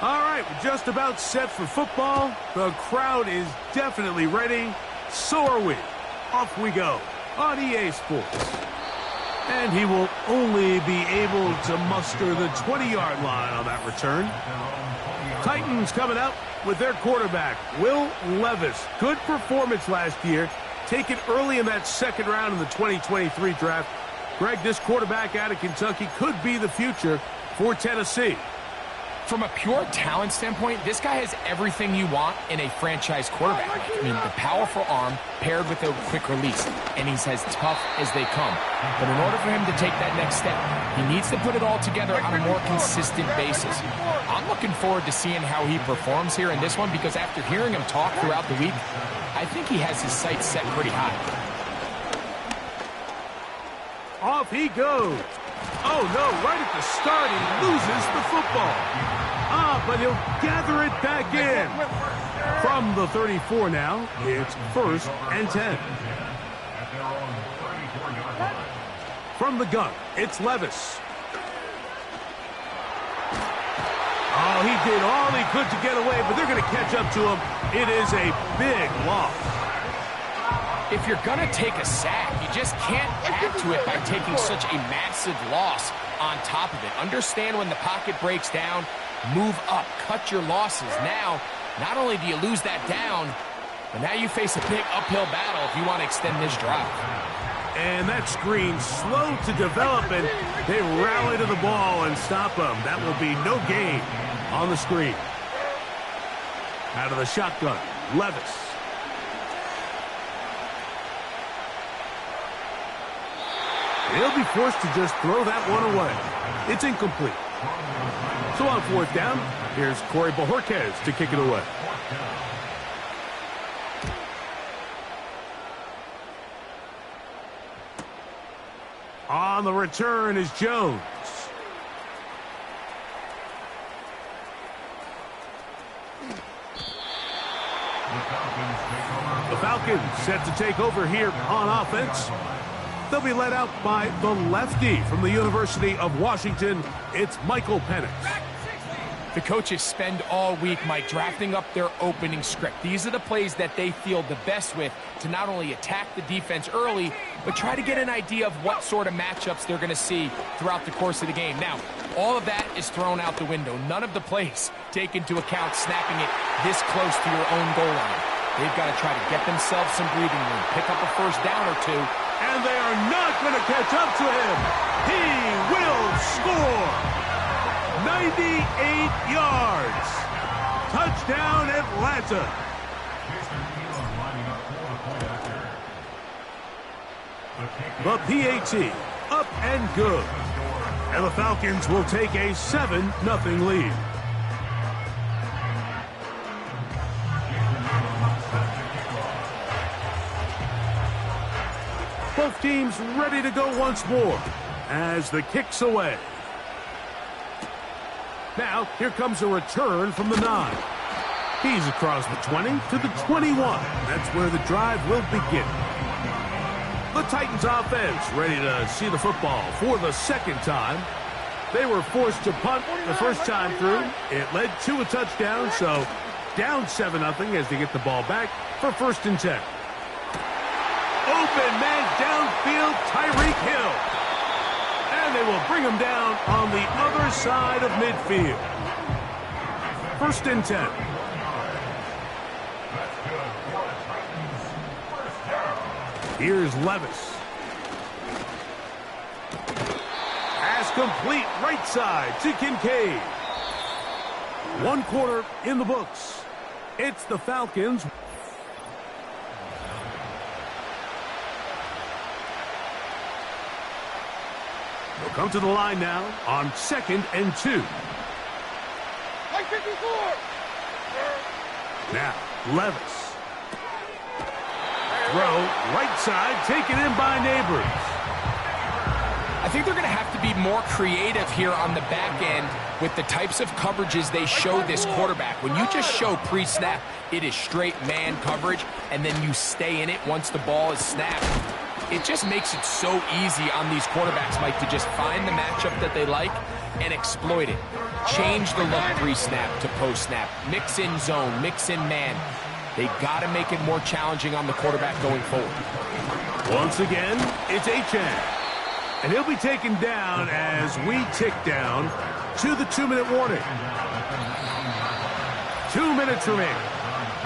All right, we're just about set for football. The crowd is definitely ready. So are we. Off we go on EA Sports. And he will only be able to muster the 20-yard line on that return. Titans coming up with their quarterback, Will Levis. Good performance last year. Taken early in that second round in the 2023 draft. Greg, this quarterback out of Kentucky could be the future for Tennessee. From a pure talent standpoint, this guy has everything you want in a franchise quarterback. I mean, the powerful arm paired with a quick release, and he's as tough as they come. But in order for him to take that next step, he needs to put it all together on a more consistent basis. I'm looking forward to seeing how he performs here in this one, because after hearing him talk throughout the week, I think he has his sights set pretty high. Off he goes. Oh, no, right at the start, he loses the football. But he'll gather it back in. From the 34 now, it's 1st and 10. From the gun, it's Levis. Oh, he did all he could to get away, but they're going to catch up to him. It is a big loss. If you're going to take a sack, you just can't add to it by taking such a massive loss on top of it. Understand when the pocket breaks down, move up, cut your losses. Now, not only do you lose that down, but now you face a big uphill battle if you want to extend this drive. And that screen slow to develop, and they rally to the ball and stop him. That will be no gain on the screen. Out of the shotgun, Levis. He'll be forced to just throw that one away. It's incomplete. So on 4th down, here's Corey Bojorquez to kick it away. On the return is Jones. The Falcons set to take over here on offense. They'll be led out by the lefty from the University of Washington. It's Michael Penix. The coaches spend all week, Mike, drafting up their opening script. These are the plays that they feel the best with to not only attack the defense early, but try to get an idea of what sort of matchups they're going to see throughout the course of the game. Now, all of that is thrown out the window. None of the plays take into account snapping it this close to your own goal line. They've got to try to get themselves some breathing room, pick up a first down or two. And they are not going to catch up to him. He will score. 98 yards. Touchdown, Atlanta. The PAT, up and good. And the Falcons will take a 7-0 lead. Both teams ready to go once more as the kick's away. Now, here comes a return from the 9. He's across the 20 to the 21. That's where the drive will begin. The Titans offense ready to see the football for the second time. They were forced to punt the first time through. It led to a touchdown, so down 7-0 as they get the ball back for 1st and 10. Open man downfield, Tyreek Hill. And they will bring him down on the other side of midfield. 1st and 10. Here's Levis. Pass Pass complete right side to Kincaid. One quarter in the books. It's the Falcons. They'll come to the line now on 2nd and 2. Now, Levis. Throw, right side, taken in by Neighbors. I think they're going to have to be more creative here on the back end with the types of coverages they show this quarterback. When you just show pre-snap, it is straight man coverage, and then you stay in it once the ball is snapped. It just makes it so easy on these quarterbacks, Mike, to just find the matchup that they like and exploit it. Change the look pre-snap to post-snap. Mix in zone, mix in man. They got to make it more challenging on the quarterback going forward. Once again, it's Achane. And he'll be taken down as we tick down to the 2-minute warning. 2 minutes remaining.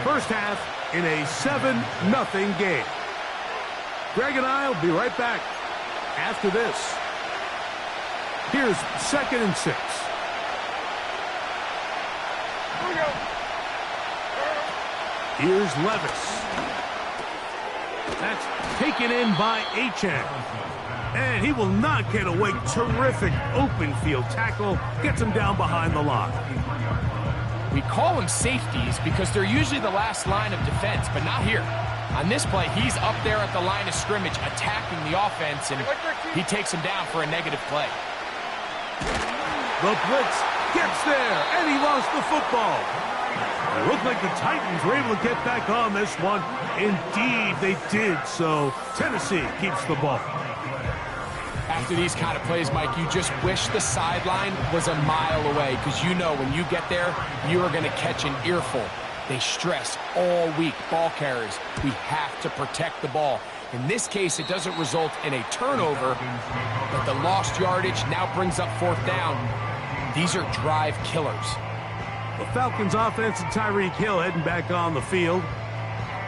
First half in a 7-0 game. Greg and I will be right back after this. Here's 2nd and 6. Here's Levis. That's taken in by Achane. And he will not get away. Terrific open field tackle. Gets him down behind the line. We call them safeties because they're usually the last line of defense, but not here. On this play, he's up there at the line of scrimmage attacking the offense, and he takes him down for a negative play. The blitz gets there, and he lost the football. It looked like the Titans were able to get back on this one. Indeed, they did, so Tennessee keeps the ball. After these kind of plays, Mike, you just wish the sideline was a mile away, because you know when you get there, you are going to catch an earful. They stress all week, ball carriers. We have to protect the ball. In this case, it doesn't result in a turnover, but the lost yardage now brings up 4th down. These are drive killers. The Falcons offense and Tyreek Hill heading back on the field.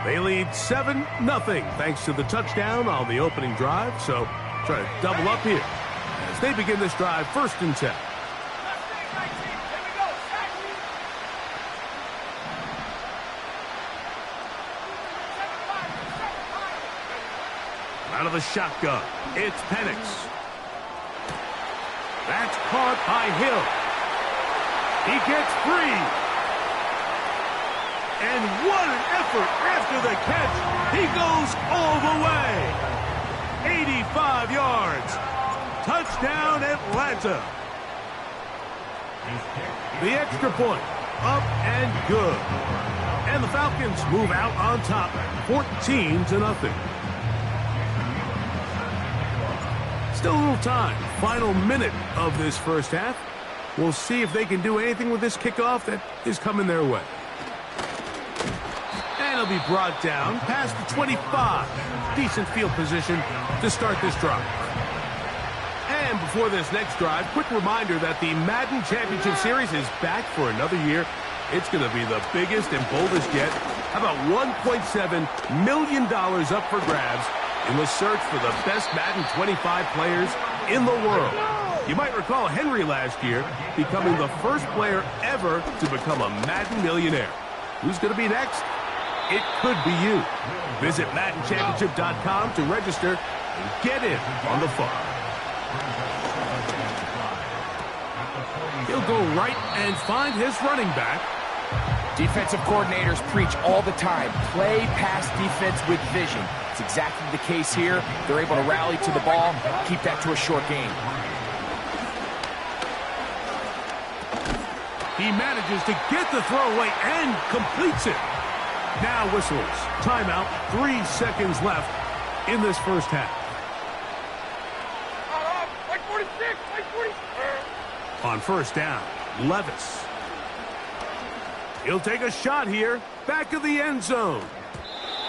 They lead 7-0 thanks to the touchdown on the opening drive, so try to double up here as they begin this drive 1st and 10. Out of the shotgun, it's Penix. That's caught by Hill. He gets free. And what an effort after the catch. He goes all the way. 85 yards. Touchdown, Atlanta. The extra point, up and good. And the Falcons move out on top, 14-0. Still a little time. Final minute of this first half. We'll see if they can do anything with this kickoff that is coming their way. And it'll be brought down past the 25. Decent field position to start this drive. And before this next drive, quick reminder that the Madden Championship Series is back for another year. It's going to be the biggest and boldest yet. How about $1.7 million up for grabs in the search for the best Madden 25 players in the world? You might recall Henry last year becoming the first player ever to become a Madden millionaire. Who's going to be next? It could be you. Visit MaddenChampionship.com to register and get in on the fun. He'll go right and find his running back. Defensive coordinators preach all the time, play pass defense with vision. It's exactly the case here. They're able to rally to the ball, keep that to a short game. He manages to get the throwaway and completes it. Now whistles. Timeout. 3 seconds left in this first half. On first down, Levis. He'll take a shot here. Back of the end zone.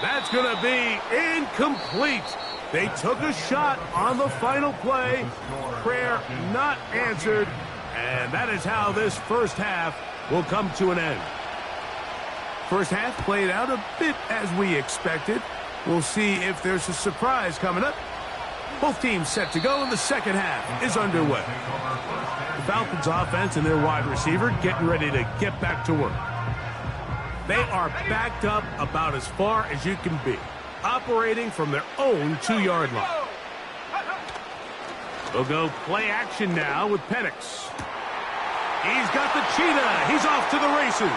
That's going to be incomplete. They took a shot on the final play. Prayer not answered. And that is how this first half will come to an end. First half played out a bit as we expected. We'll see if there's a surprise coming up Both teams set to go, and the second half is underway. The Falcons offense and their wide receiver getting ready to get back to work. They are backed up about as far as you can be, operating from their own 2-yard line. They'll go play action now with Penix. He's got the cheetah. He's off to the races.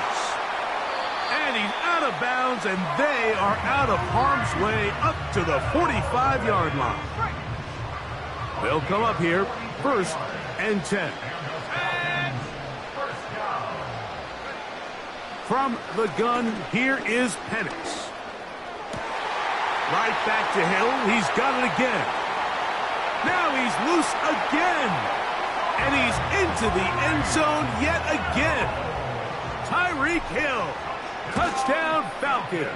And he's out of bounds, and they are out of harm's way up to the 45-yard line. They'll come up here, 1st and 10. From the gun, here is Penix. Right back to Hill. He's got it again. Now he's loose again. And he's into the end zone yet again. Tyreek Hill. Touchdown Falcons.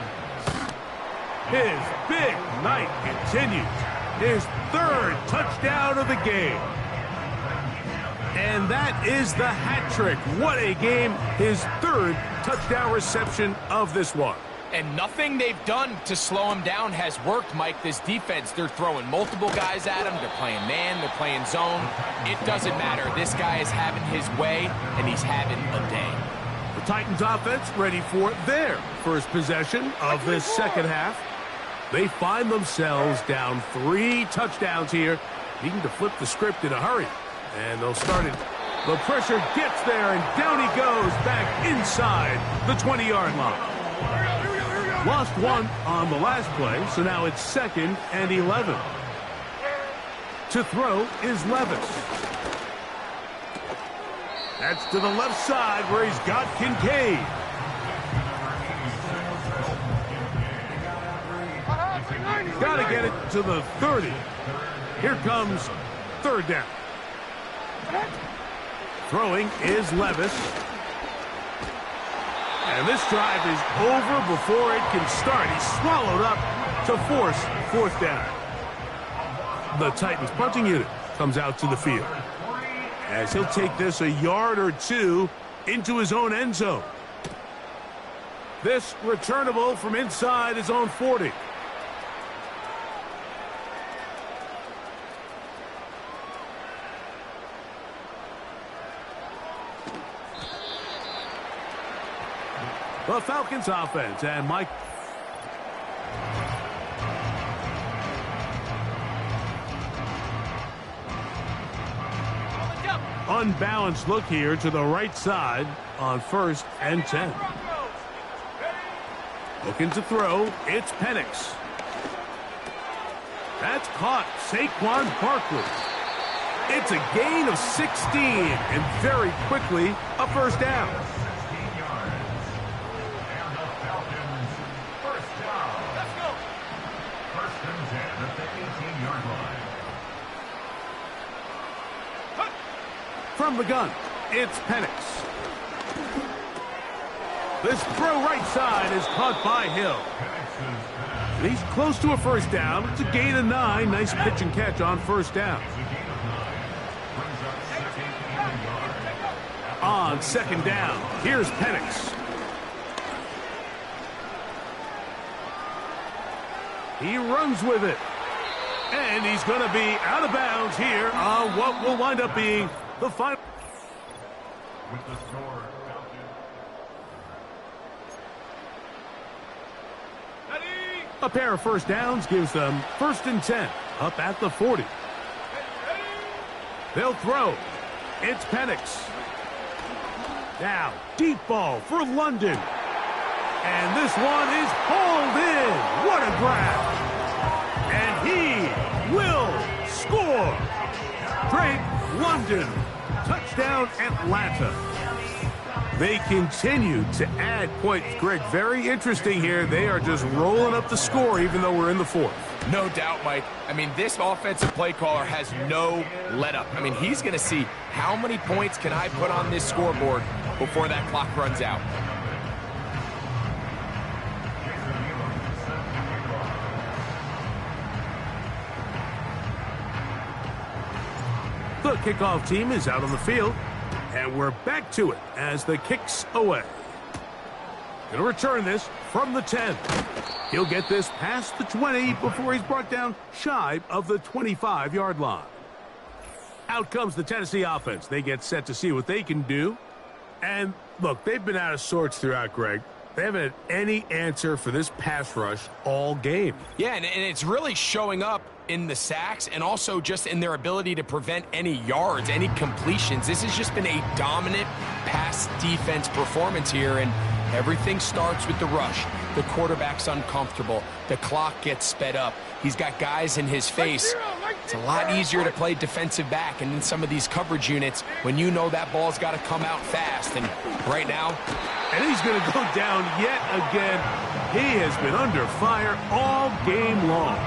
His big night continues. His 3rd touchdown of the game. And that is the hat trick. What a game. His 3rd touchdown reception of this one. And nothing they've done to slow him down has worked, Mike. This defense, they're throwing multiple guys at him. They're playing man, they're playing zone. It doesn't matter. This guy is having his way, and he's having a day. The Titans offense ready for their first possession of this second half. They find themselves down 3 touchdowns here, needing to flip the script in a hurry. And they'll start it. The pressure gets there, and down he goes back inside the 20-yard line. Lost 1 on the last play, so now it's 2nd and 11. To throw is Levis. That's to the left side where he's got Kincaid. Got to get it to the 30. Here comes 3rd down. Throwing is Levis. And this drive is over before it can start. He's swallowed up to force 4th down. The Titans punting unit comes out to the field, as he'll take this a yard or 2 into his own end zone. This returnable from inside his own 40. The Falcons offense, and Mike. Unbalanced look here to the right side on 1st and 10. Looking to throw, it's Penix. That's caught, Saquon Barkley. It's a gain of 16, and very quickly a 1st down. From the gun, it's Penix. This throw right side is caught by Hill. And he's close to a 1st down. It's a gain of 9. Nice pitch and catch on 1st down. On 2nd down, here's Penix. He runs with it. And he's going to be out of bounds here on what will wind up being the final. With the score, a pair of 1st downs gives them 1st and 10 up at the 40. They'll throw. It's Penix. Now, deep ball for London. And this one is hauled in. What a grab. And he will score. Drake London. Touchdown Atlanta. They continue to add points. Greg, very interesting here. They are just rolling up the score even though we're in the 4th. No doubt, Mike. I mean, this offensive play caller has no let-up. I mean, he's going to see how many points can I put on this scoreboard before that clock runs out. The kickoff team is out on the field, and we're back to it as the kick's away. Going to return this from the 10. He'll get this past the 20 before he's brought down shy of the 25-yard line. Out comes the Tennessee offense. They get set to see what they can do. And, look, they've been out of sorts throughout, Greg. They haven't had any answer for this pass rush all game. Yeah, and it's really showing up in the sacks and also just in their ability to prevent any yards, any completions. This has just been a dominant pass defense performance here, and everything starts with the rush. The quarterback's uncomfortable. The clock gets sped up. He's got guys in his face. It's a lot easier to play defensive back, and in some of these coverage units, when you know that ball's got to come out fast, and right now... And he's going to go down yet again. He has been under fire all game long.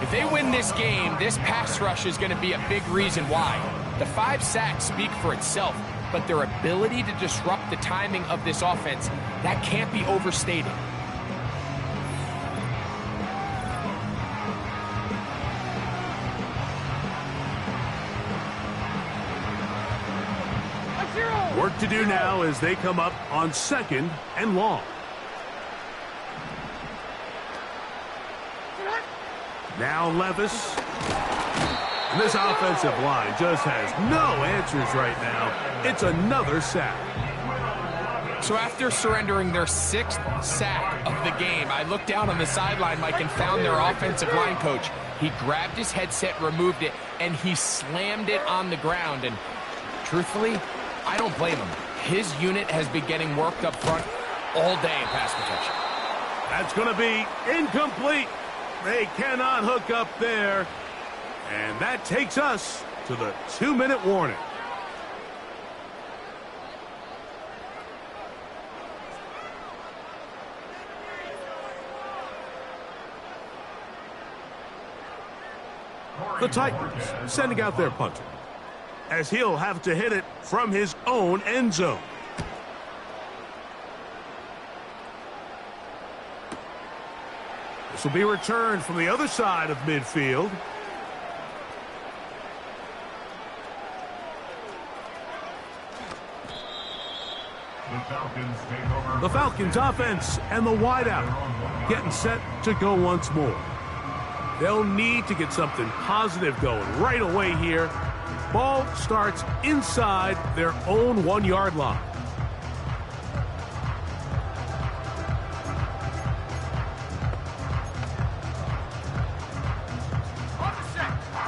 If they win this game, this pass rush is going to be a big reason why. The 5 sacks speak for itself, but their ability to disrupt the timing of this offense, that can't be overstated. Work to do now as they come up on 2nd and long. Now Levis. And this offensive line just has no answers right now. It's another sack. So after surrendering their 6th sack of the game, I looked down on the sideline, Mike, and found their offensive line coach. He grabbed his headset, removed it, and he slammed it on the ground. And truthfully, I don't blame him. His unit has been getting worked up front all day in pass protection. That's going to be incomplete. They cannot hook up there. And that takes us to the 2-minute warning. The Titans sending out their punter, as he'll have to hit it from his own end zone. This will be returned from the other side of midfield. The Falcons offense and the wideout getting set to go once more. They'll need to get something positive going right away here. Ball starts inside their own 1-yard line.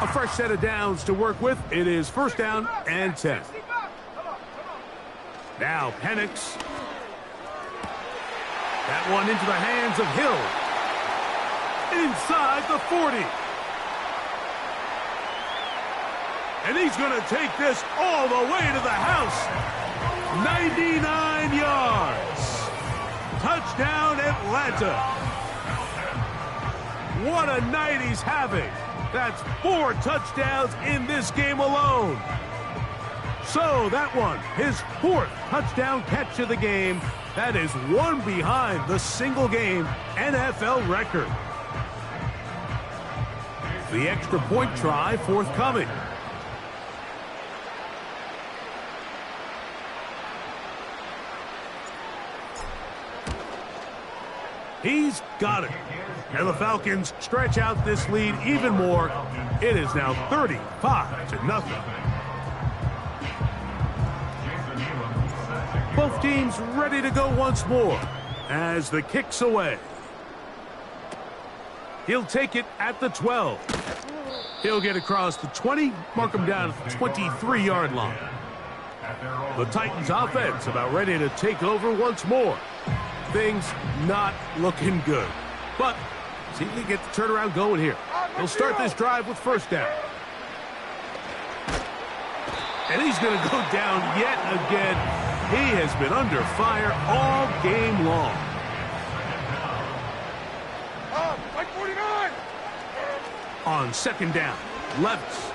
A fresh set of downs to work with. It is 1st down and 10. Now Penix. That one into the hands of Hill. Inside the 40. And he's going to take this all the way to the house. 99 yards. Touchdown, Atlanta. What a night he's having. That's 4 touchdowns in this game alone. So that one, his 4th touchdown catch of the game. That is one behind the single-game NFL record. The extra point try forthcoming. He's got it. And the Falcons stretch out this lead even more. It is now 35-0. Both teams ready to go once more as the kick's away. He'll take it at the 12. He'll get across the 20, mark him down at the 23-yard line. The Titans offense about ready to take over once more. Things not looking good. But see if they get the turnaround going here. They'll start this drive with 1st down. And he's going to go down yet again. He has been under fire all game long. On 2nd down, Levis.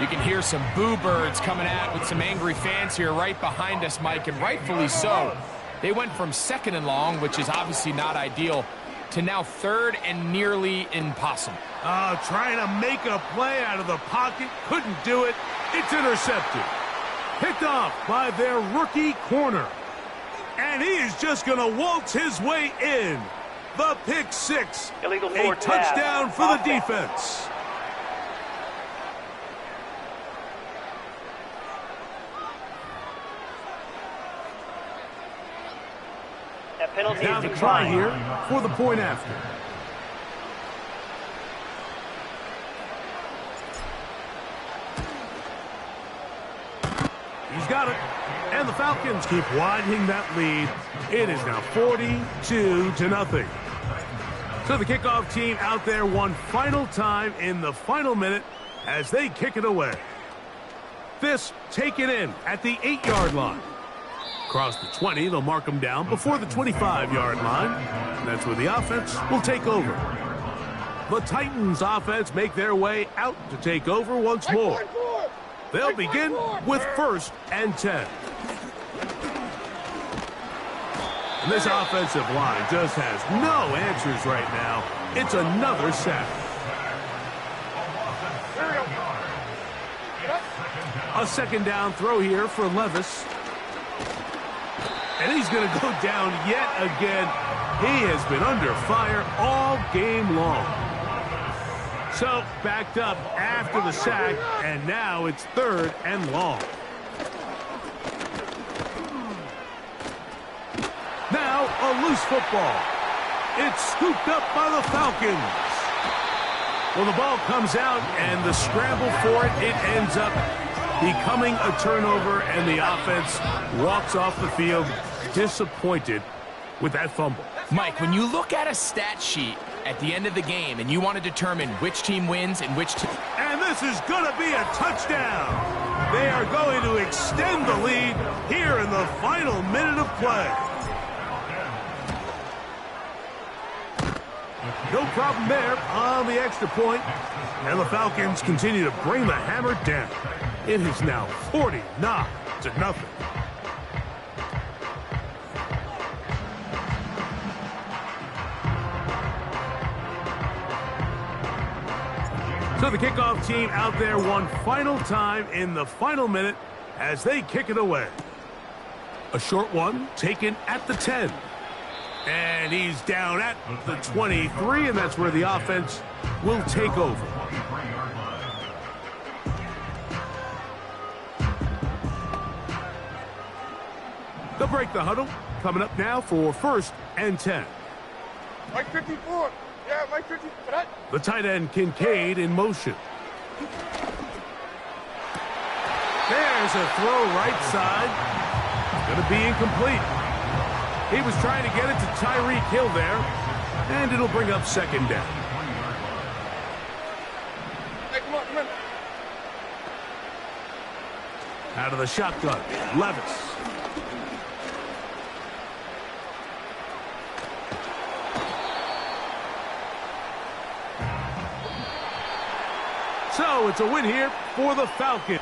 You can hear some boo birds coming out with some angry fans here right behind us, Mike, and rightfully so. They went from 2nd and long, which is obviously not ideal, to now 3rd and nearly impossible. Trying to make a play out of the pocket. Couldn't do it. It's intercepted. Picked off by their rookie corner. And he is just going to waltz his way in. The pick six. A touchdown for the defense. Now the try here for the point after. He's got it. And the Falcons keep widening that lead. It is now 42-0. So the kickoff team out there one final time in the final minute as they kick it away. This taken in at the 8-yard line. Across the 20, they'll mark them down before the 25-yard line. And that's where the offense will take over. The Titans offense make their way out to take over once more. They'll begin with 1st and 10. And this offensive line just has no answers right now. It's another sack. A 2nd down throw here for Levis. And he's going to go down yet again. He has been under fire all game long. So, backed up after the sack, and now it's 3rd and long. Now, a loose football. It's scooped up by the Falcons. Well, the ball comes out, and the scramble for it, it ends up becoming a turnover, and the offense walks off the field disappointed with that fumble. Mike, when you look at a stat sheet at the end of the game and you want to determine which team wins and which team... And this is going to be a touchdown. They are going to extend the lead here in the final minute of play. No problem there on the extra point. And the Falcons continue to bring the hammer down. It is now 49-0. So the kickoff team out there one final time in the final minute as they kick it away. A short one taken at the 10. And he's down at the 23, and that's where the offense will take over. They'll break the huddle. Coming up now for 1st and 10. Mike 54. Yeah, Mike 54. The tight end Kincaid in motion. There's a throw right side. Going to be incomplete. He was trying to get it to Tyreek Hill there, and it'll bring up 2nd down. Hey, come on. Out of the shotgun, Levis. So it's a win here for the Falcons.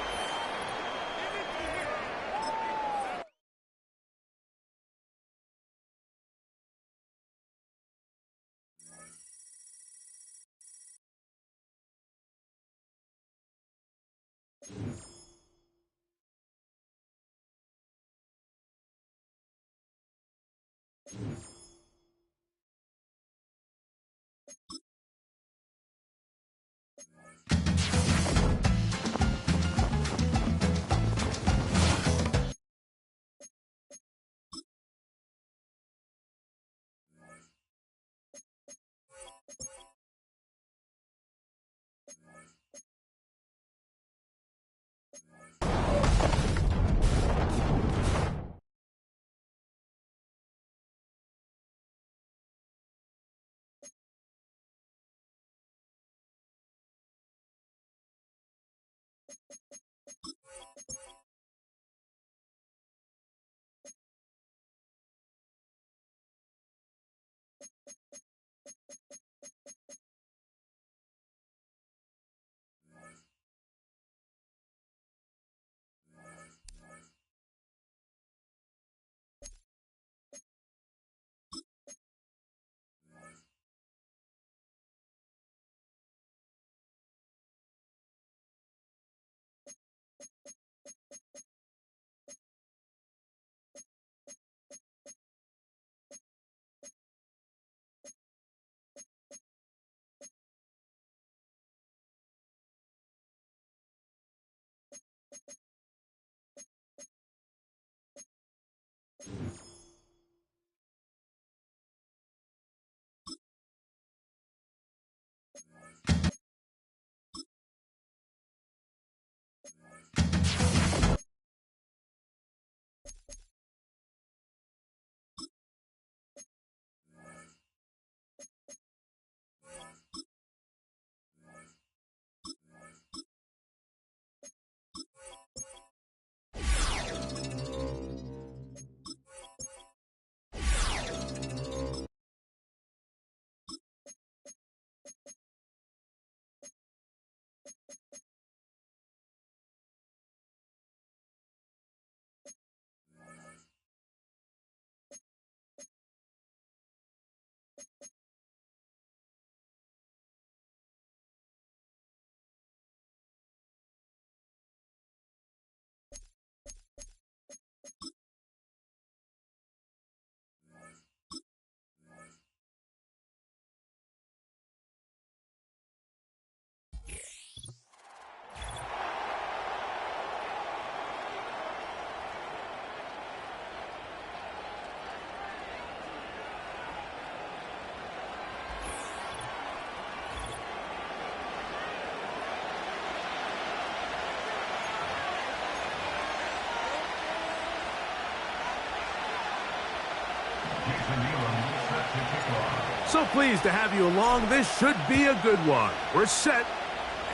So pleased to have you along. This should be a good one. We're set,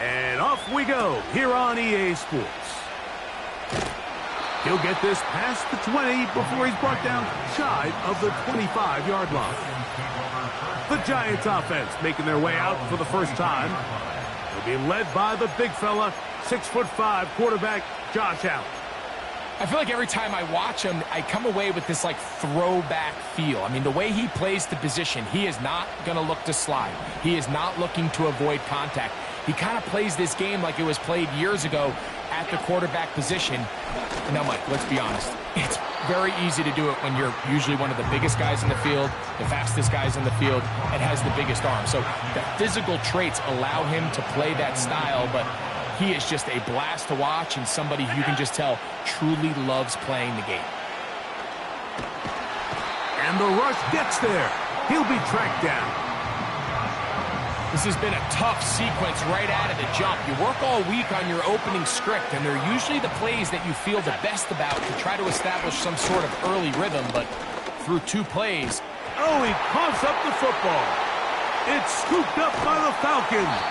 and off we go here on EA Sports. He'll get this past the 20 before he's brought down shy of the 25-yard line. The Giants offense making their way out for the first time. They'll be led by the big fella, 6'5" quarterback Josh Allen. I feel like every time I watch him, I come away with this, like, throwback feel. I mean, the way he plays the position, he is not going to look to slide. He is not looking to avoid contact. He kind of plays this game like it was played years ago at the quarterback position. Now, Mike, let's be honest. It's very easy to do it when you're usually one of the biggest guys in the field, the fastest guys in the field, and has the biggest arm. So the physical traits allow him to play that style, but he is just a blast to watch and somebody you can just tell truly loves playing the game. And the rush gets there. He'll be tracked down. This has been a tough sequence right out of the jump. You work all week on your opening script, and they're usually the plays that you feel the best about to try to establish some sort of early rhythm, but through 2 plays. Oh, he coughs up the football. It's scooped up by the Falcons.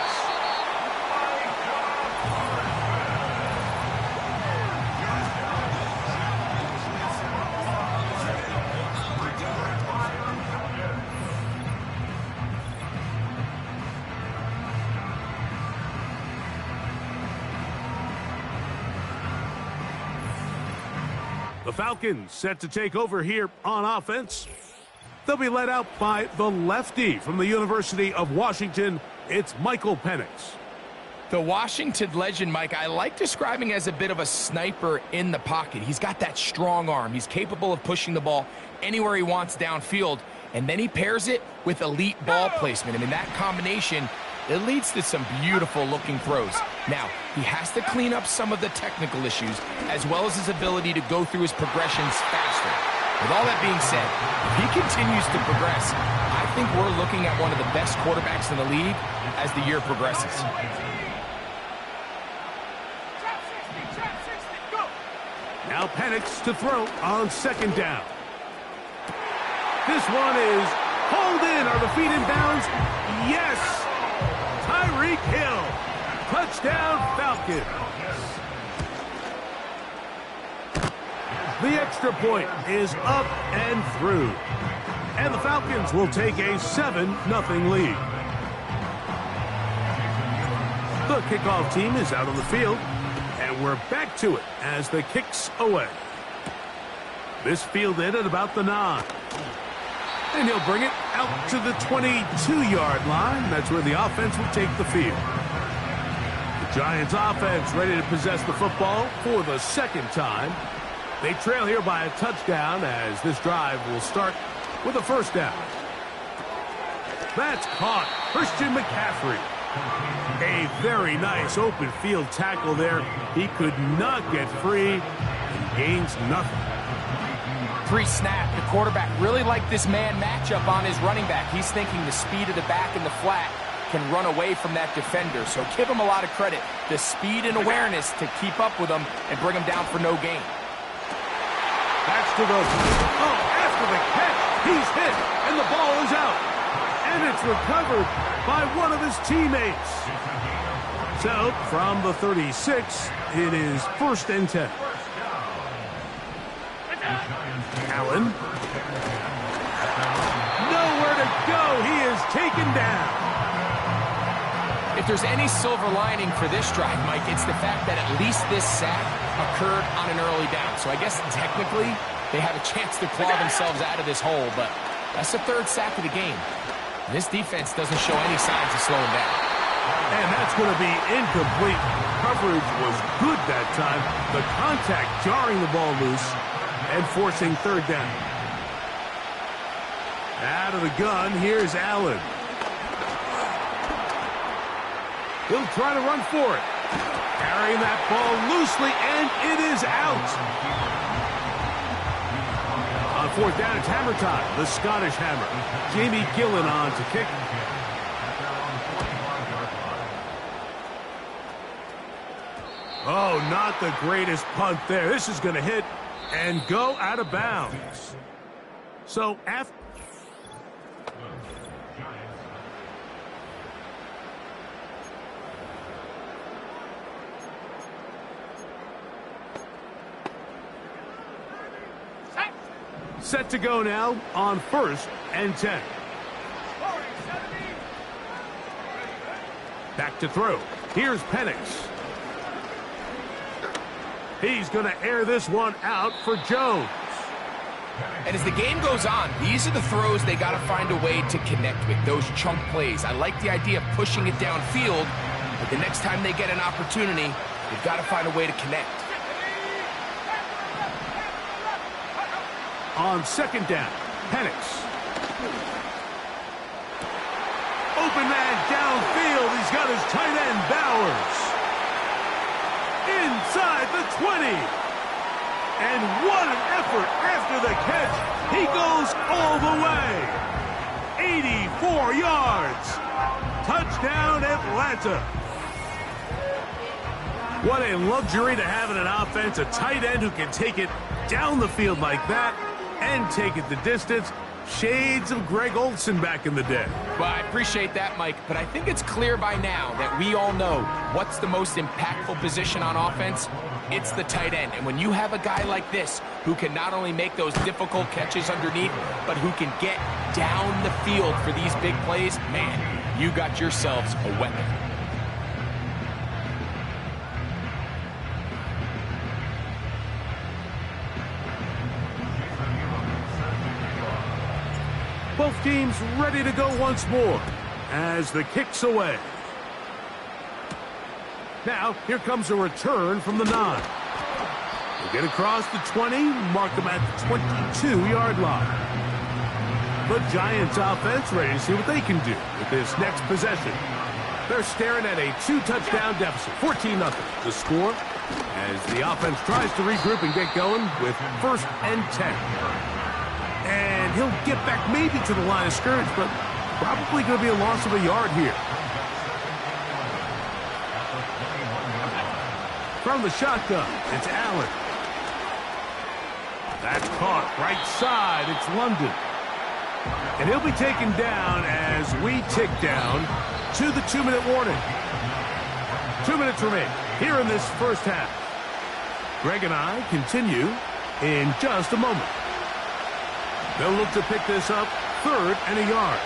The Falcons set to take over here on offense. They'll be led out by the lefty from the University of Washington. It's Michael Penix. The Washington legend, Mike, I like describing as a bit of a sniper in the pocket. He's got that strong arm. He's capable of pushing the ball anywhere he wants downfield, and then he pairs it with elite ball placement. I mean, that combination, it leads to some beautiful-looking throws. Now, he has to clean up some of the technical issues, as well as his ability to go through his progressions faster. With all that being said, if he continues to progress, I think we're looking at one of the best quarterbacks in the league as the year progresses. Now Penix to throw on second down. This one is hauled in. Are the feet in bounds? Yes! Tyreek Hill. Touchdown, Falcons. The extra point is up and through. And the Falcons will take a 7-0 lead. The kickoff team is out on the field, and we're back to it as the kick's away. This fielded at about the 9. And he'll bring it out to the 22-yard line. That's where the offense will take the field. The Giants offense ready to possess the football for the second time. They trail here by a touchdown as this drive will start with a first down. That's caught. Christian McCaffrey. A very nice open field tackle there. He could not get free and gains nothing. Pre-snap, the quarterback really liked this man matchup on his running back. He's thinking the speed of the back in the flat can run away from that defender. So give him a lot of credit. The speed and awareness to keep up with him and bring him down for no gain. That's to the... Oh, after the catch, he's hit, and the ball is out. And it's recovered by one of his teammates. So, from the 36, it is 1st and 10. Allen. Nowhere to go. He is taken down. If there's any silver lining for this drive, Mike, it's the fact that at least this sack occurred on an early down. So I guess technically they have a chance to claw themselves out of this hole, but that's the 3rd sack of the game. This defense doesn't show any signs of slowing down. And that's going to be incomplete. Coverage was good that time. The contact jarring the ball loose and forcing 3rd down. Out of the gun, here's Allen. He'll try to run for it. Carrying that ball loosely, and it is out. On 4th down, it's hammer time. The Scottish hammer. Jamie Gillen on to kick. Oh, not the greatest punt there. This is going to hit and go out of bounds. So after Set to go now on 1st and 10. Back to throw. Here's Penix. He's going to air this one out for Jones. And as the game goes on, these are the throws they got to find a way to connect with, those chunk plays. I like the idea of pushing it downfield, but the next time they get an opportunity, they've got to find a way to connect. On 2nd down, Penix. Open man downfield. He's got his tight end, Bowers. Inside the 20. And what an effort after the catch. He goes all the way. 84 yards. Touchdown, Atlanta. What a luxury to have in an offense, a tight end who can take it down the field like that and take it the distance. Shades of Greg Olsen back in the day. Well, I appreciate that, Mike, but I think it's clear by now that we all know what's the most impactful position on offense. It's the tight end. And when you have a guy like this who can not only make those difficult catches underneath, but who can get down the field for these big plays, man, you got yourselves a weapon. Both teams ready to go once more as the kick's away. Now, here comes a return from the 9. They get across the 20, mark them at the 22-yard line. The Giants offense ready to see what they can do with this next possession. They're staring at a 2-touchdown deficit, 14-0. The score as the offense tries to regroup and get going with 1st and 10. And he'll get back maybe to the line of scrimmage, but probably going to be a loss of a yard here. From the shotgun, it's Allen. That's caught right side. It's London. And he'll be taken down as we tick down to the 2-minute warning. 2 minutes remain here in this first half. Greg and I continue in just a moment. They'll look to pick this up 3rd and a yard.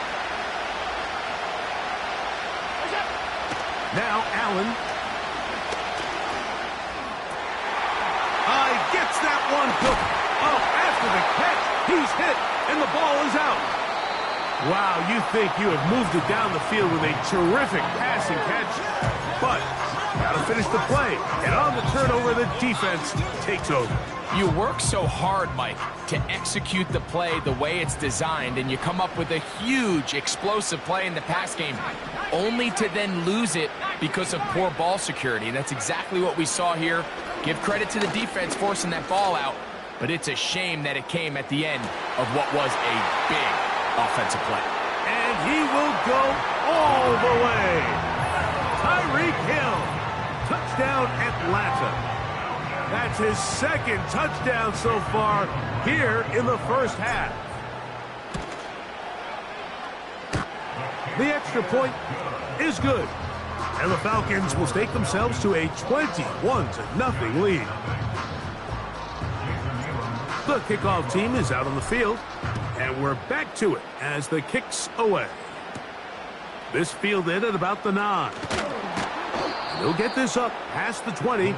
Now Allen. Gets that one hook. Oh, after the catch, he's hit, and the ball is out. Wow, you think you have moved it down the field with a terrific passing catch, but got to finish the play. And on the turnover, the defense takes over. You work so hard, Mike, to execute the play the way it's designed, and you come up with a huge, explosive play in the pass game, only to then lose it because of poor ball security. And that's exactly what we saw here. Give credit to the defense forcing that ball out, but it's a shame that it came at the end of what was a big offensive play. And he will go all the way. Tyreek Hill, touchdown Atlanta. That's his 2nd touchdown so far here in the first half. The extra point is good. And the Falcons will stake themselves to a 21-0 lead. The kickoff team is out on the field, and we're back to it as the kick's away. This fielded at about the 9. They'll get this up past the 20.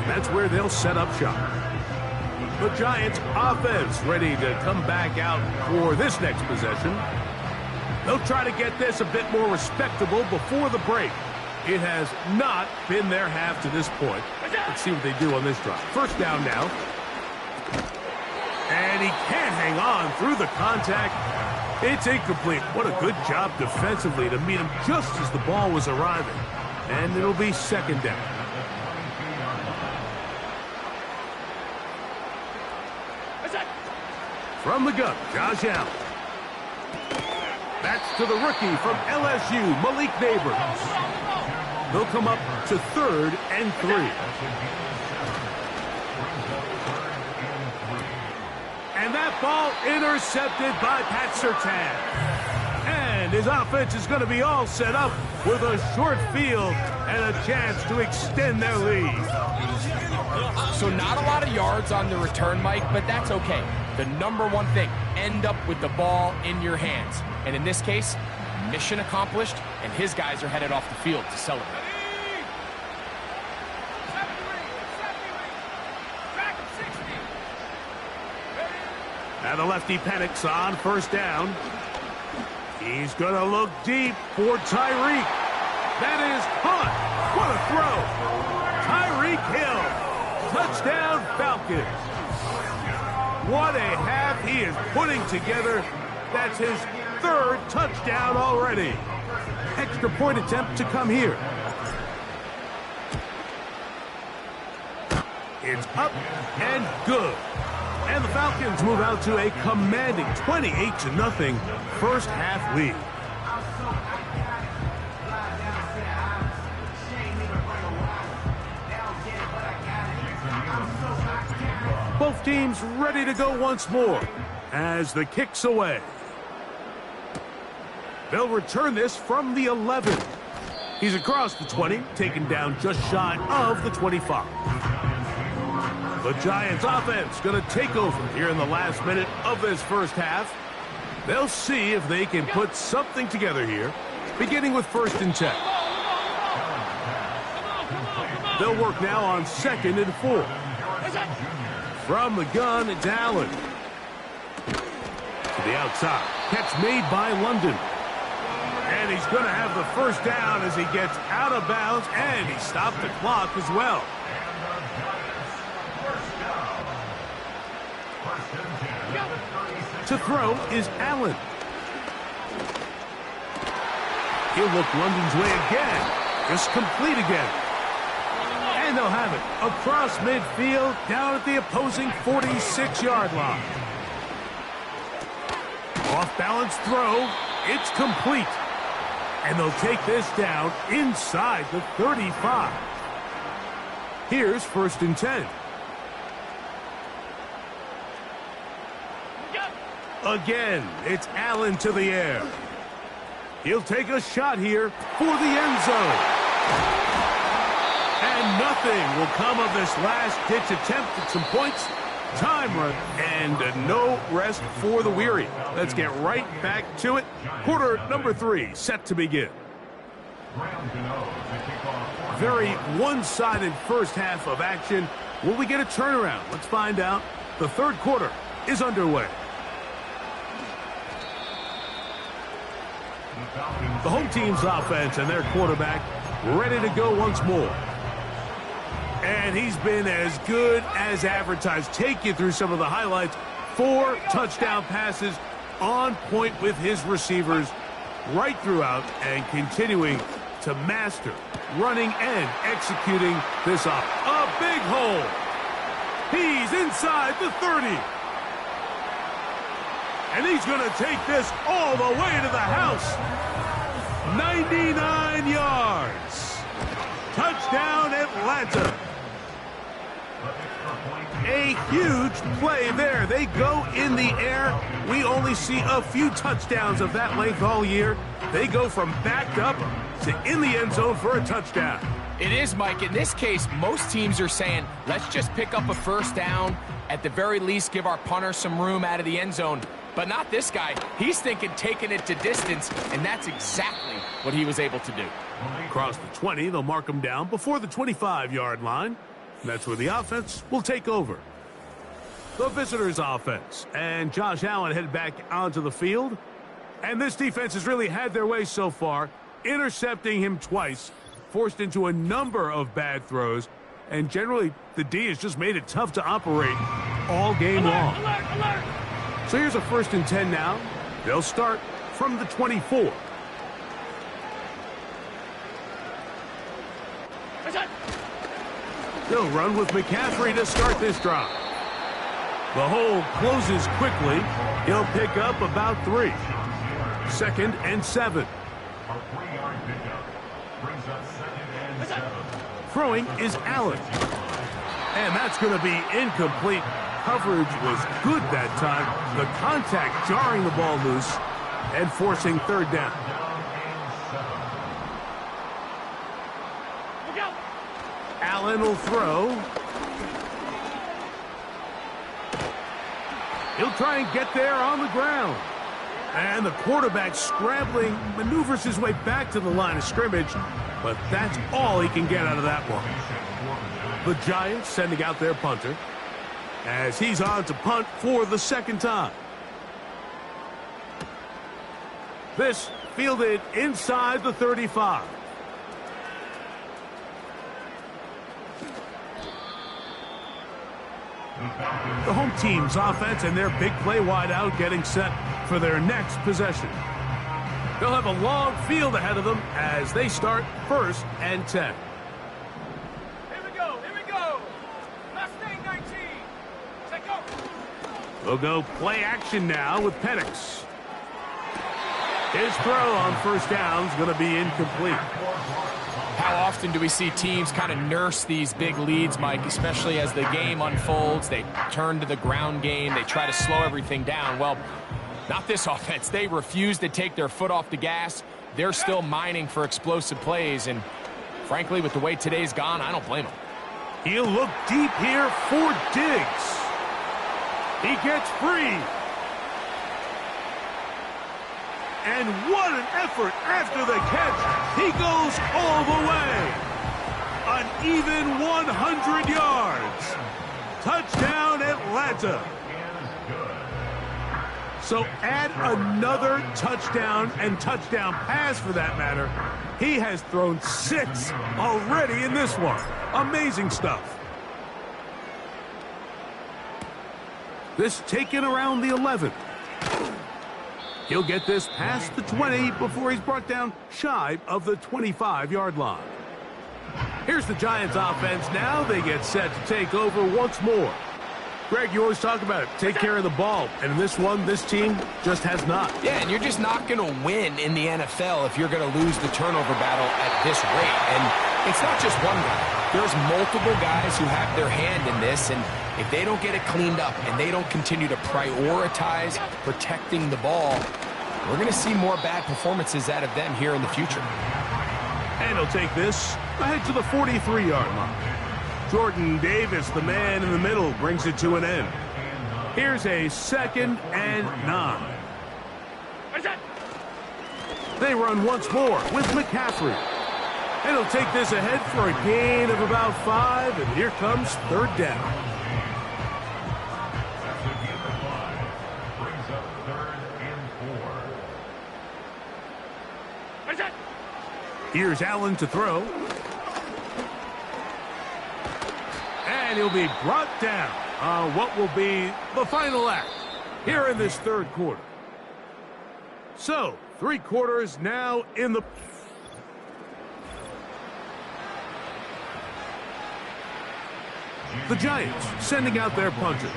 That's where they'll set up shop. The Giants offense ready to come back out for this next possession. They'll try to get this a bit more respectable before the break. It has not been their half to this point. Let's see what they do on this drive. 1st down now. And he can't hang on through the contact. It's incomplete. What a good job defensively to meet him just as the ball was arriving. And it'll be 2nd down. From the gun, Josh Allen. That's to the rookie from LSU, Malik Neighbors. They'll come up to 3rd and 3. And that ball intercepted by Pat Surtain. And And his offense is going to be all set up with a short field and a chance to extend their lead. So not a lot of yards on the return, Mike, but that's okay. The number one thing, end up with the ball in your hands. And in this case, mission accomplished, and his guys are headed off the field to celebrate. Now the lefty panics on first down. He's going to look deep for Tyreek. That is caught. What a throw. Tyreek Hill. Touchdown Falcons. What a half he is putting together. That's his third touchdown already. Extra point attempt to come here. It's up and good. And the Falcons move out to a commanding 28-0 first half lead. Both teams ready to go once more as the kick's away. They'll return this from the 11. He's across the 20, taken down just shy of the 25. The Giants offense going to take over here in the last minute of this first half. They'll see if they can put something together here, beginning with 1st and 10. They'll work now on 2nd and 4. From the gun, it's Allen. To the outside. Catch made by London. And he's going to have the first down as he gets out of bounds, and he stopped the clock as well. To throw is Allen. He'll look London's way again. Just complete again. And they'll have it across midfield down at the opposing 46-yard line. Off-balance throw. It's complete. And they'll take this down inside the 35. Here's 1st and 10. Again, it's Allen to the air. He'll take a shot here for the end zone. And nothing will come of this last-ditch attempt at some points. Time run and no rest for the weary. Let's get right back to it. Quarter number 3 set to begin. Very one-sided first half of action. Will we get a turnaround? Let's find out. The third quarter is underway. The home team's offense and their quarterback ready to go once more. And he's been as good as advertised. Take you through some of the highlights. 4 touchdown passes on point with his receivers right throughout and continuing to master running and executing this off. A big hole. He's inside the 30. And he's going to take this all the way to the house. 99 yards. Touchdown, Atlanta. A huge play there. They go in the air. We only see a few touchdowns of that length all year. They go from backed up to in the end zone for a touchdown. It is, Mike. In this case, most teams are saying, let's just pick up a first down. At the very least, give our punter some room out of the end zone. But not this guy. He's thinking taking it to distance, and that's exactly what he was able to do. Across the 20, they'll mark him down before the 25-yard line. That's where the offense will take over. The visitors' offense. And Josh Allen headed back onto the field. And this defense has really had their way so far, intercepting him twice, forced into a number of bad throws, and generally the D has just made it tough to operate all game long. Alert. So here's a 1st and 10 now. They'll start from the 24. They'll run with McCaffrey to start this drive. The hole closes quickly. He'll pick up about 3. 2nd and 7. Throwing is Allen. And that's going to be incomplete. Coverage was good that time. The contact jarring the ball loose. and forcing third down. Allen will throw. He'll try and get there on the ground. And the quarterback scrambling, maneuvers his way back to the line of scrimmage, but that's all he can get out of that one. The Giants sending out their punter as he's on to punt for the second time. This fielded inside the 35. The home team's offense and their big play wideout getting set for their next possession. They'll have a long field ahead of them as they start 1st and 10. Here we go. Last thing, 19. Set go. We'll go play action now with Penix. His throw on first down is going to be incomplete. How often do we see teams kind of nurse these big leads, Mike, especially as the game unfolds? They turn to the ground game. They try to slow everything down. Well, not this offense. They refuse to take their foot off the gas. They're still mining for explosive plays. And frankly, with the way today's gone, I don't blame them. He'll look deep here for Diggs. He gets free. And what an effort after the catch. He goes all the way. An even 100 yards. Touchdown, Atlanta. So add another touchdown and touchdown pass for that matter. He has thrown 6 already in this one. Amazing stuff. This taken around the 11. He'll get this past the 20 before he's brought down shy of the 25-yard line. Here's the Giants offense now. They get set to take over once more. Greg, you always talk about it. Take care of the ball. And in this one, this team just has not. Yeah, and you're just not going to win in the NFL if you're going to lose the turnover battle at this rate. And it's not just one guy. There's multiple guys who have their hand in this, and if they don't get it cleaned up and they don't continue to prioritize protecting the ball, we're going to see more bad performances out of them here in the future. And he'll take this ahead to the 43-yard line. Jordan Davis, the man in the middle, brings it to an end. Here's a 2nd and 9. They run once more with McCaffrey. And he'll take this ahead for a gain of about 5, and here comes 3rd down. Here's Allen to throw. And he'll be brought down on what will be the final act here in this 3rd quarter. So, 3 quarters now in the... The Giants sending out their punter.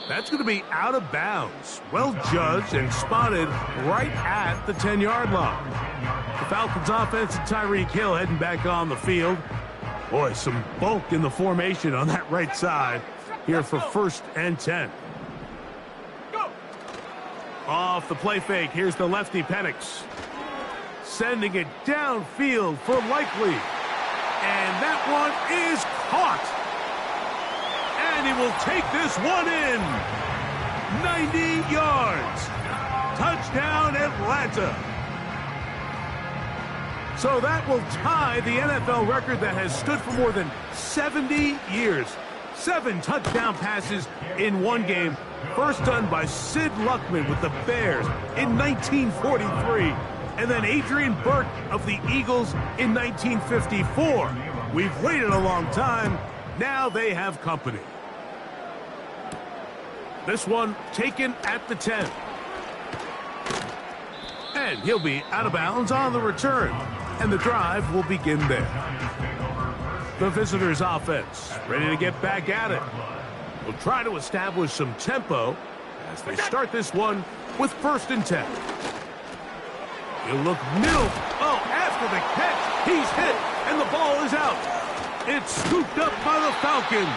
That's going to be out of bounds. Well judged and spotted right at the 10-yard line. The Falcons offense and Tyreek Hill heading back on the field. Boy, some bulk in the formation on that right side here for 1st and 10. Off the play fake, here's the lefty Penix. Sending it downfield for Likely. And that one is caught. And he will take this one in. 90 yards. Touchdown, Atlanta. So that will tie the NFL record that has stood for more than 70 years. 7 touchdown passes in one game. First done by Sid Luckman with the Bears in 1943. And then Adrian Burke of the Eagles in 1954. We've waited a long time. Now they have company. This one taken at the 10. And he'll be out of bounds on the return. And the drive will begin there. The visitors' offense ready to get back at it. Will try to establish some tempo as they start this one with 1st and 10. He'll look middle. Oh, after the catch, he's hit, and the ball is out. It's scooped up by the Falcons.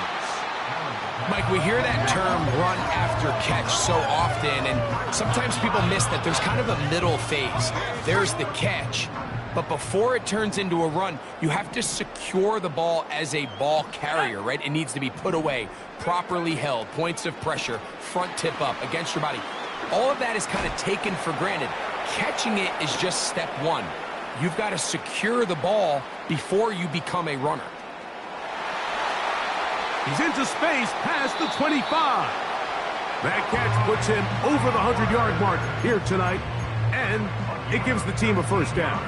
Mike, we hear that term run after catch so often, and sometimes people miss that there's kind of a middle phase. There's the catch, but before it turns into a run, you have to secure the ball as a ball carrier, right? It needs to be put away, properly held, points of pressure, front tip up against your body. All of that is kind of taken for granted. Catching it is just step one. You've got to secure the ball before you become a runner. He's into space past the 25. That catch puts him over the 100-yard mark here tonight, and it gives the team a first down.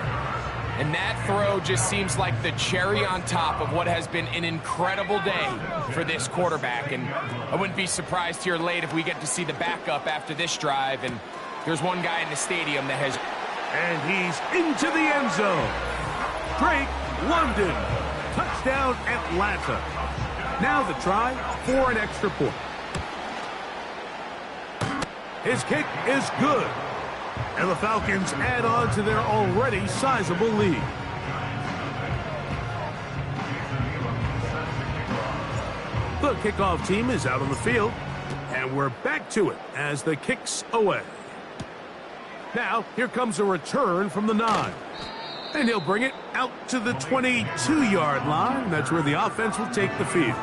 And that throw just seems like the cherry on top of what has been an incredible day for this quarterback. And I wouldn't be surprised here late if we get to see the backup after this drive. And there's one guy in the stadium that has... And he's into the end zone. Drake London. Touchdown, Atlanta. Now the try for an extra point. His kick is good. And the Falcons add on to their already sizable lead. The kickoff team is out on the field. And we're back to it as the kick's away. Now, here comes a return from the 9. And he'll bring it out to the 22-yard line. That's where the offense will take the field.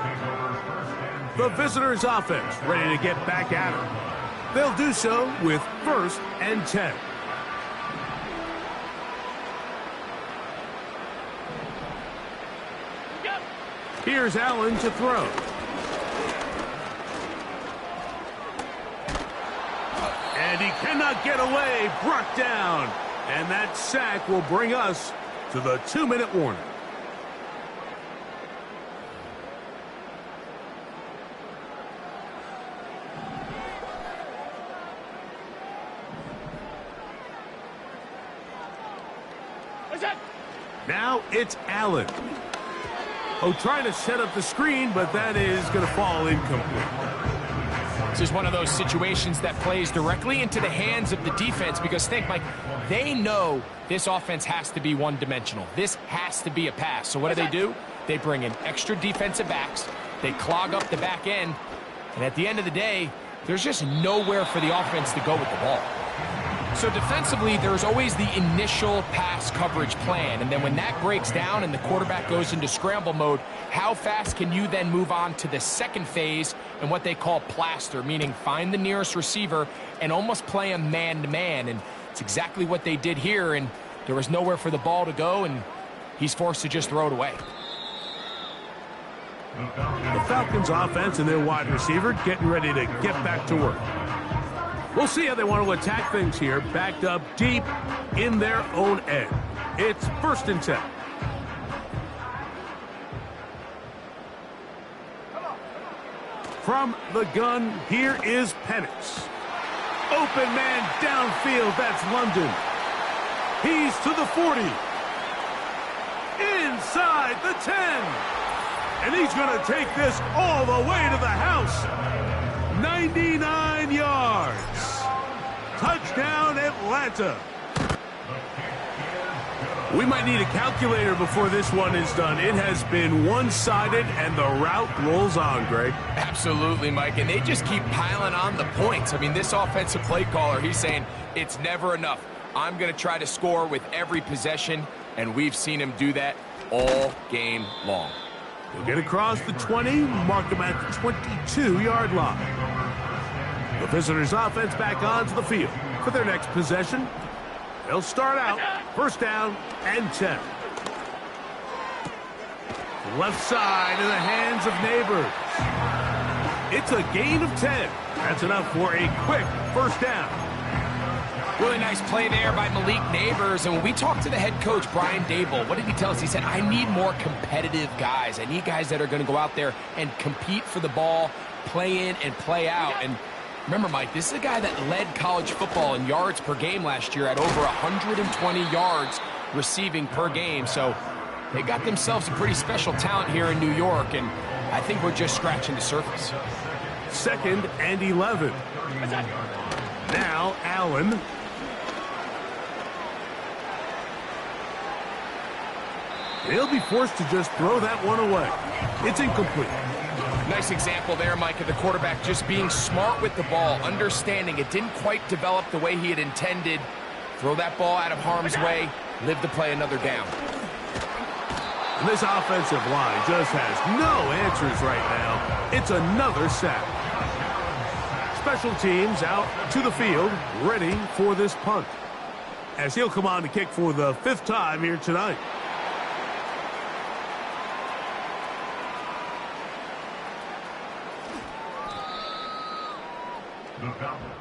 The visitors' offense ready to get back at it. They'll do so with 1st and 10. Here's Allen to throw. And he cannot get away. Brought down. And that sack will bring us to the 2-minute warning. Now it's Allen. Oh, trying to set up the screen, but that is going to fall incomplete. This is one of those situations that plays directly into the hands of the defense because, think, Mike, they know this offense has to be one-dimensional. This has to be a pass. So what do? They bring in extra defensive backs. They clog up the back end. And at the end of the day, there's just nowhere for the offense to go with the ball. So defensively, there's always the initial pass coverage plan. And then when that breaks down and the quarterback goes into scramble mode, how fast can you then move on to the second phase and what they call plaster, meaning find the nearest receiver and almost play him man-to-man. And it's exactly what they did here, and there was nowhere for the ball to go, and he's forced to just throw it away. The Falcons offense and their wide receiver getting ready to get back to work. We'll see how they want to attack things here, backed up deep in their own end. It's 1st and 10. From the gun, here is Penix. Open man downfield, that's London. He's to the 40. Inside the 10. And he's going to take this all the way to the house. 99 yards. Touchdown, Atlanta. We might need a calculator before this one is done. It has been one-sided, and the route rolls on, Greg. Absolutely, Mike, and they just keep piling on the points. I mean, this offensive play caller, he's saying it's never enough. I'm going to try to score with every possession, and we've seen him do that all game long. He'll get across the 20, mark him at the 22-yard line. The visitors' offense back onto the field for their next possession. They'll start out 1st down and 10. Left side in the hands of Neighbors. It's a gain of 10. That's enough for a quick 1st down. Really nice play there by Malik Neighbors. And when we talked to the head coach, Brian Dable, what did he tell us? He said, I need more competitive guys. I need guys that are going to go out there and compete for the ball, play in and play out. And remember, Mike, this is a guy that led college football in yards per game last year at over 120 yards receiving per game. So they got themselves a pretty special talent here in New York, and I think we're just scratching the surface. 2nd and 11. Now Allen. He'll be forced to just throw that one away. It's incomplete. Nice example there, Mike, of the quarterback just being smart with the ball, understanding it didn't quite develop the way he had intended. Throw that ball out of harm's way, live to play another down. And this offensive line just has no answers right now. It's another sack. Special teams out to the field, ready for this punt, as he'll come on to kick for the 5th time here tonight.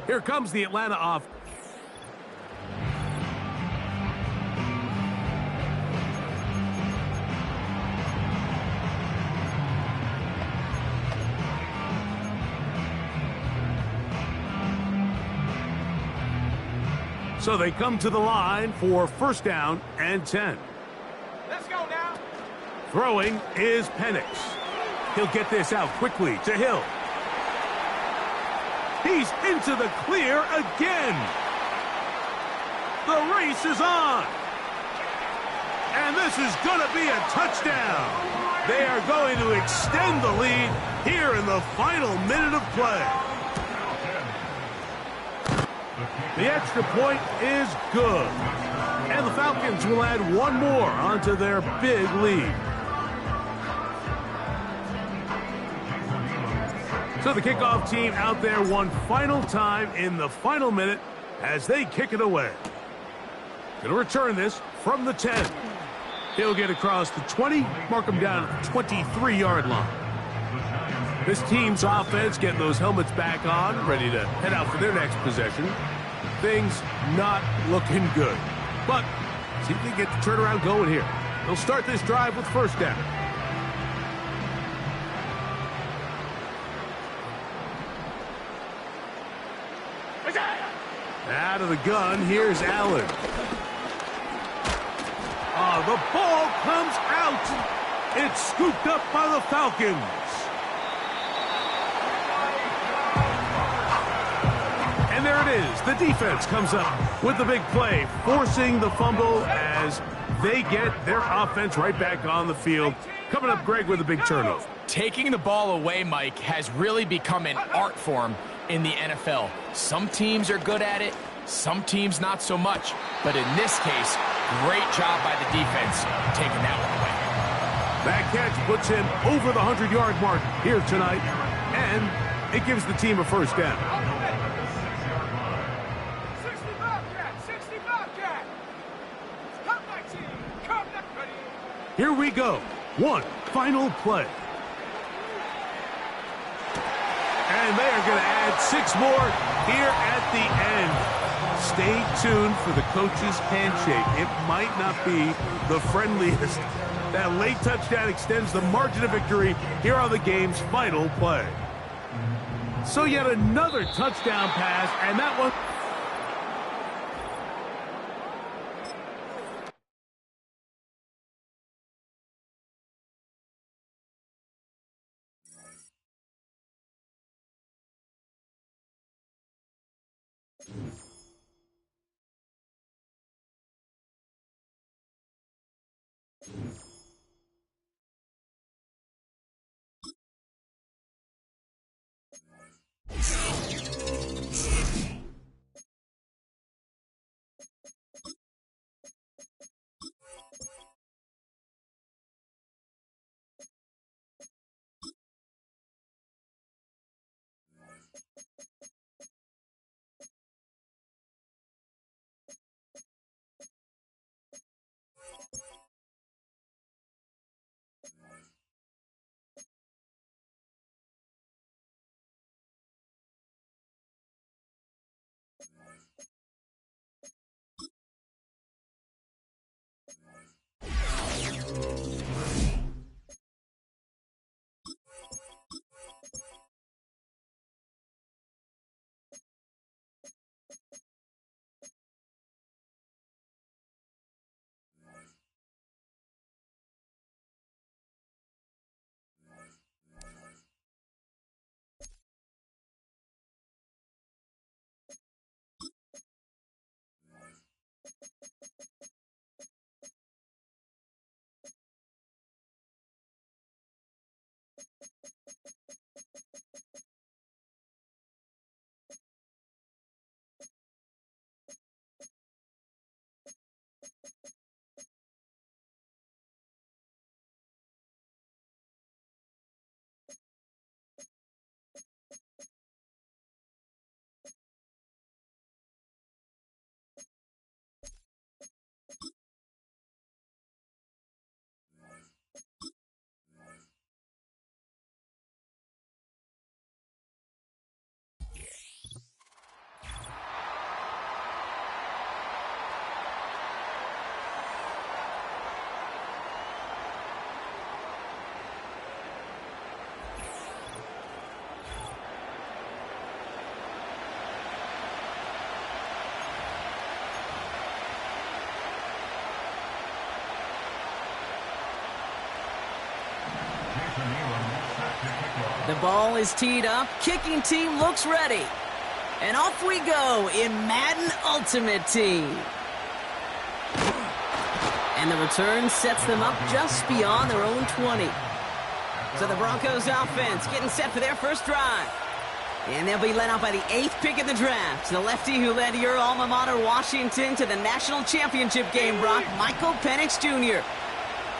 Here comes the Atlanta offense. So they come to the line for 1st down and 10. Let's go now. Throwing is Penix. He'll get this out quickly to Hill. He's into the clear again. The race is on. And this is going to be a touchdown. They are going to extend the lead here in the final minute of play. The extra point is good. And the Falcons will add one more onto their big lead. So the kickoff team out there one final time in the final minute as they kick it away. Going to return this from the 10. He'll get across the 20, mark him down at the 23-yard line. This team's offense getting those helmets back on, ready to head out for their next possession. Things not looking good. But see if they get the turnaround going here. They'll start this drive with 1st down. Out of the gun, here's Allen. Oh, the ball comes out. It's scooped up by the Falcons. And there it is. The defense comes up with the big play, forcing the fumble as they get their offense right back on the field. Coming up, Greg, with a big turnover. Taking the ball away, Mike, has really become an art form in the NFL. Some teams are good at it, some teams not so much. But in this case, great job by the defense taking that one away. That catch puts him over the 100-yard mark here tonight, and it gives the team a 1st down. 65 cat, 65 cat. Come back, team. Come back, buddy. Here we go. One final play. And they are going to add 6 more here at the end. Stay tuned for the coach's handshake. It might not be the friendliest. That late touchdown extends the margin of victory here on the game's final play. So yet another touchdown pass, and that one... The ball is teed up. Kicking team looks ready. And off we go in Madden Ultimate Team. And the return sets them up just beyond their own 20. So the Broncos offense getting set for their first drive. And they'll be led out by the 8th pick in the draft. The lefty who led your alma mater, Washington, to the national championship game, Brock, Michael Penix Jr.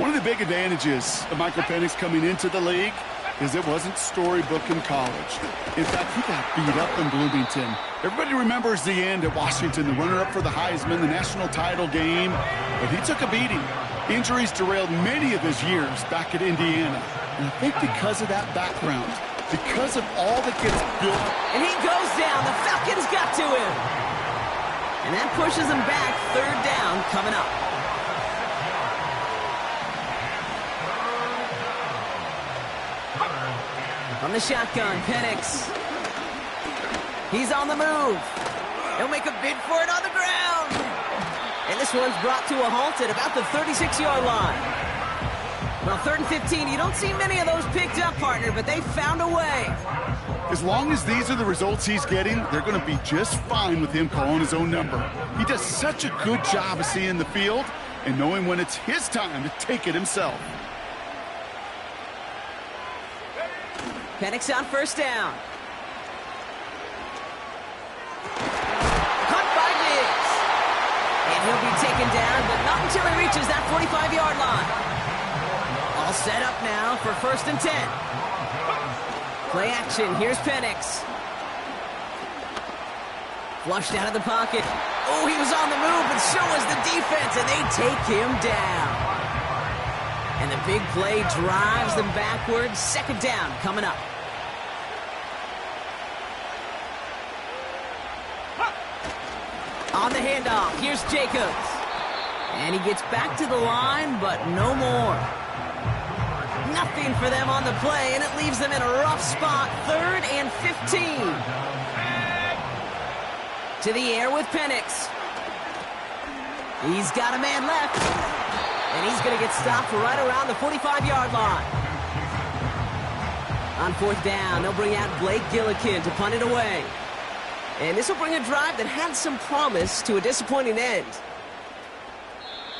One of the big advantages of Michael Penix coming into the league is it wasn't storybook in college. In fact, he got beat up in Bloomington. Everybody remembers the end at Washington, the runner-up for the Heisman, the national title game. But he took a beating. Injuries derailed many of his years back at Indiana. And I think because of that background, because of all that gets built. And he goes down. The Falcons got to him. And that pushes him back. 3rd down coming up. From the shotgun, Penix. He's on the move. He'll make a bid for it on the ground. And this one's brought to a halt at about the 36-yard line. Well, 3rd and 15, you don't see many of those picked up, partner, but they found a way. As long as these are the results he's getting, they're going to be just fine with him calling his own number. He does such a good job of seeing the field and knowing when it's his time to take it himself. Penix on 1st down. Caught by Diggs. And he'll be taken down, but not until he reaches that 45-yard line. All set up now for 1st and 10. Play action. Here's Penix. Flushed out of the pocket. Oh, he was on the move, but so was the defense, and they take him down. And the big play drives them backwards. 2nd down coming up. On the handoff, here's Jacobs. And he gets back to the line, but no more. Nothing for them on the play, and it leaves them in a rough spot. 3rd and 15. To the air with Penix. He's got a man left. And he's going to get stopped right around the 45-yard line. On 4th down, they'll bring out Blake Gillikin to punt it away. And this will bring a drive that had some promise to a disappointing end.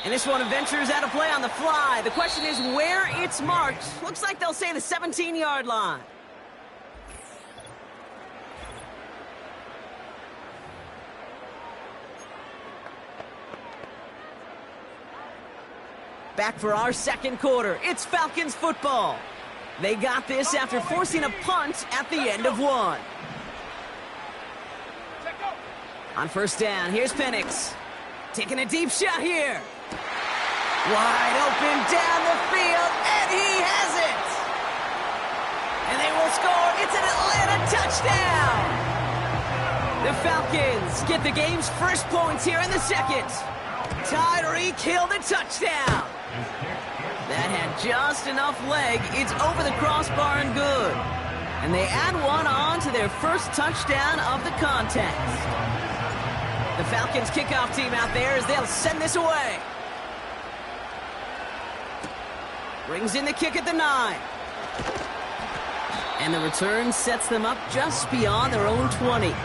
And this one ventures out of play on the fly. The question is where it's marked. Looks like they'll say the 17-yard line. Back for our 2nd quarter. It's Falcons football. They got this after forcing a punt at the end of one. On 1st down, here's Penix. Taking a deep shot here. Wide open down the field, and he has it. And they will score. It's an Atlanta touchdown. The Falcons get the game's first points here in the 2nd. Tyreek Hill the touchdown. That had just enough leg. It's over the crossbar and good. And they add one on to their first touchdown of the contest. The Falcons kickoff team out there as they'll send this away. Brings in the kick at the 9. And the return sets them up just beyond their own 20.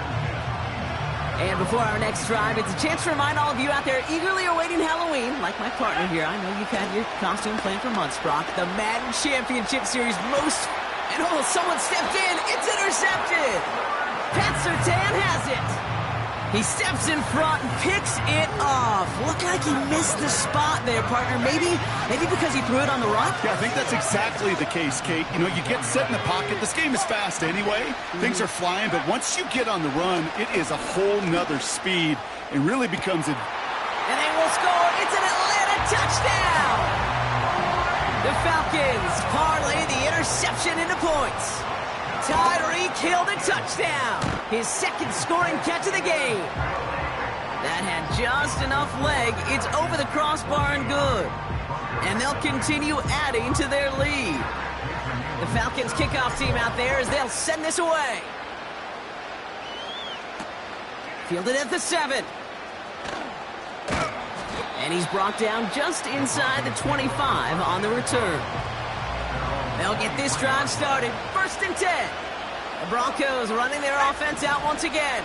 And before our next drive, it's a chance to remind all of you out there eagerly awaiting Halloween, like my partner here. I know you've had your costume planned for months, Brock. The Madden Championship Series most... And oh, someone stepped in. It's intercepted. Pat Surtain has it. He steps in front and picks it off. Looked like he missed the spot there, partner. Maybe because he threw it on the run? Yeah, I think that's exactly the case, Kate. You know, you get set in the pocket. This game is fast anyway. Things are flying, but once you get on the run, it is a whole nother speed. It really becomes a... And they will score. It's an Atlanta touchdown. The Falcons parlay the interception into points. Tyreek Hill the touchdown. His 2nd scoring catch of the game. That had just enough leg. It's over the crossbar and good. And they'll continue adding to their lead. The Falcons kickoff team out there as they'll send this away. Fielded at the 7. And he's brought down just inside the 25 on the return. They'll get this drive started. 1st First and 10. The Broncos running their offense out once again.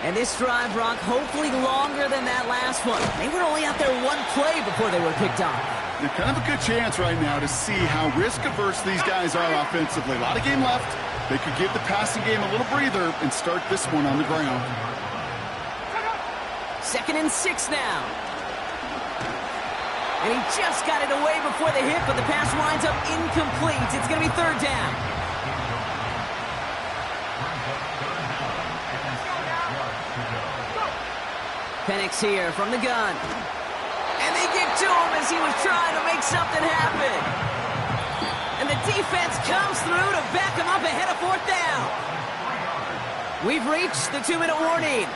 And this drive, Brock, hopefully longer than that last one. They were only out there one play before they were picked off. They're kind of a good chance right now to see how risk-averse these guys are offensively. A lot of game left. They could give the passing game a little breather and start this one on the ground. 2nd and 6 now. And he just got it away before the hit, but the pass winds up incomplete. It's going to be 3rd down. Penix here from the gun. And they get to him as he was trying to make something happen. And the defense comes through to back him up ahead of 4th down. We've reached the 2-minute warning.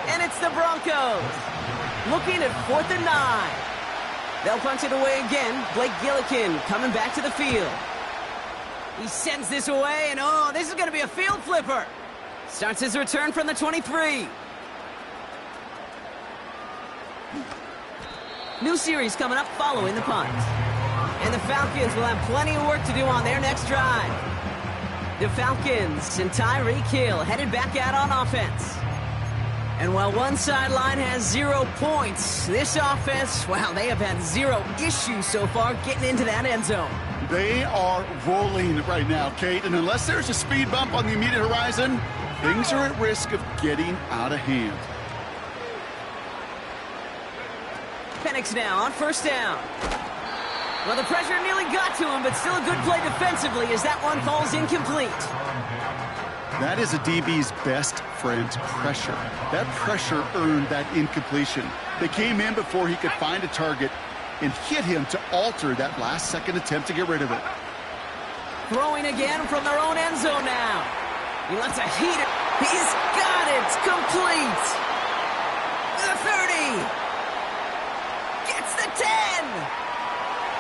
And it's the Broncos looking at 4th and 9. They'll punch it away again. Blake Gillikin coming back to the field. He sends this away, and oh, this is going to be a field flipper. Starts his return from the 23. New series coming up following the punt. And the Falcons will have plenty of work to do on their next drive. The Falcons and Tyreek Hill headed back out on offense. And while one sideline has 0 points, this offense, well, they have had 0 issues so far getting into that end zone. They are rolling right now, Kate, and unless there's a speed bump on the immediate horizon, things are at risk of getting out of hand. Penix now on 1st down. Well, the pressure nearly got to him, but still a good play defensively as that one falls incomplete. That is a DB's best friend, pressure. That pressure earned that incompletion. They came in before he could find a target and hit him to alter that last-second attempt to get rid of it. Throwing again from their own end zone now. He lets a heater. He's got it. Complete. The 30. Gets the 10.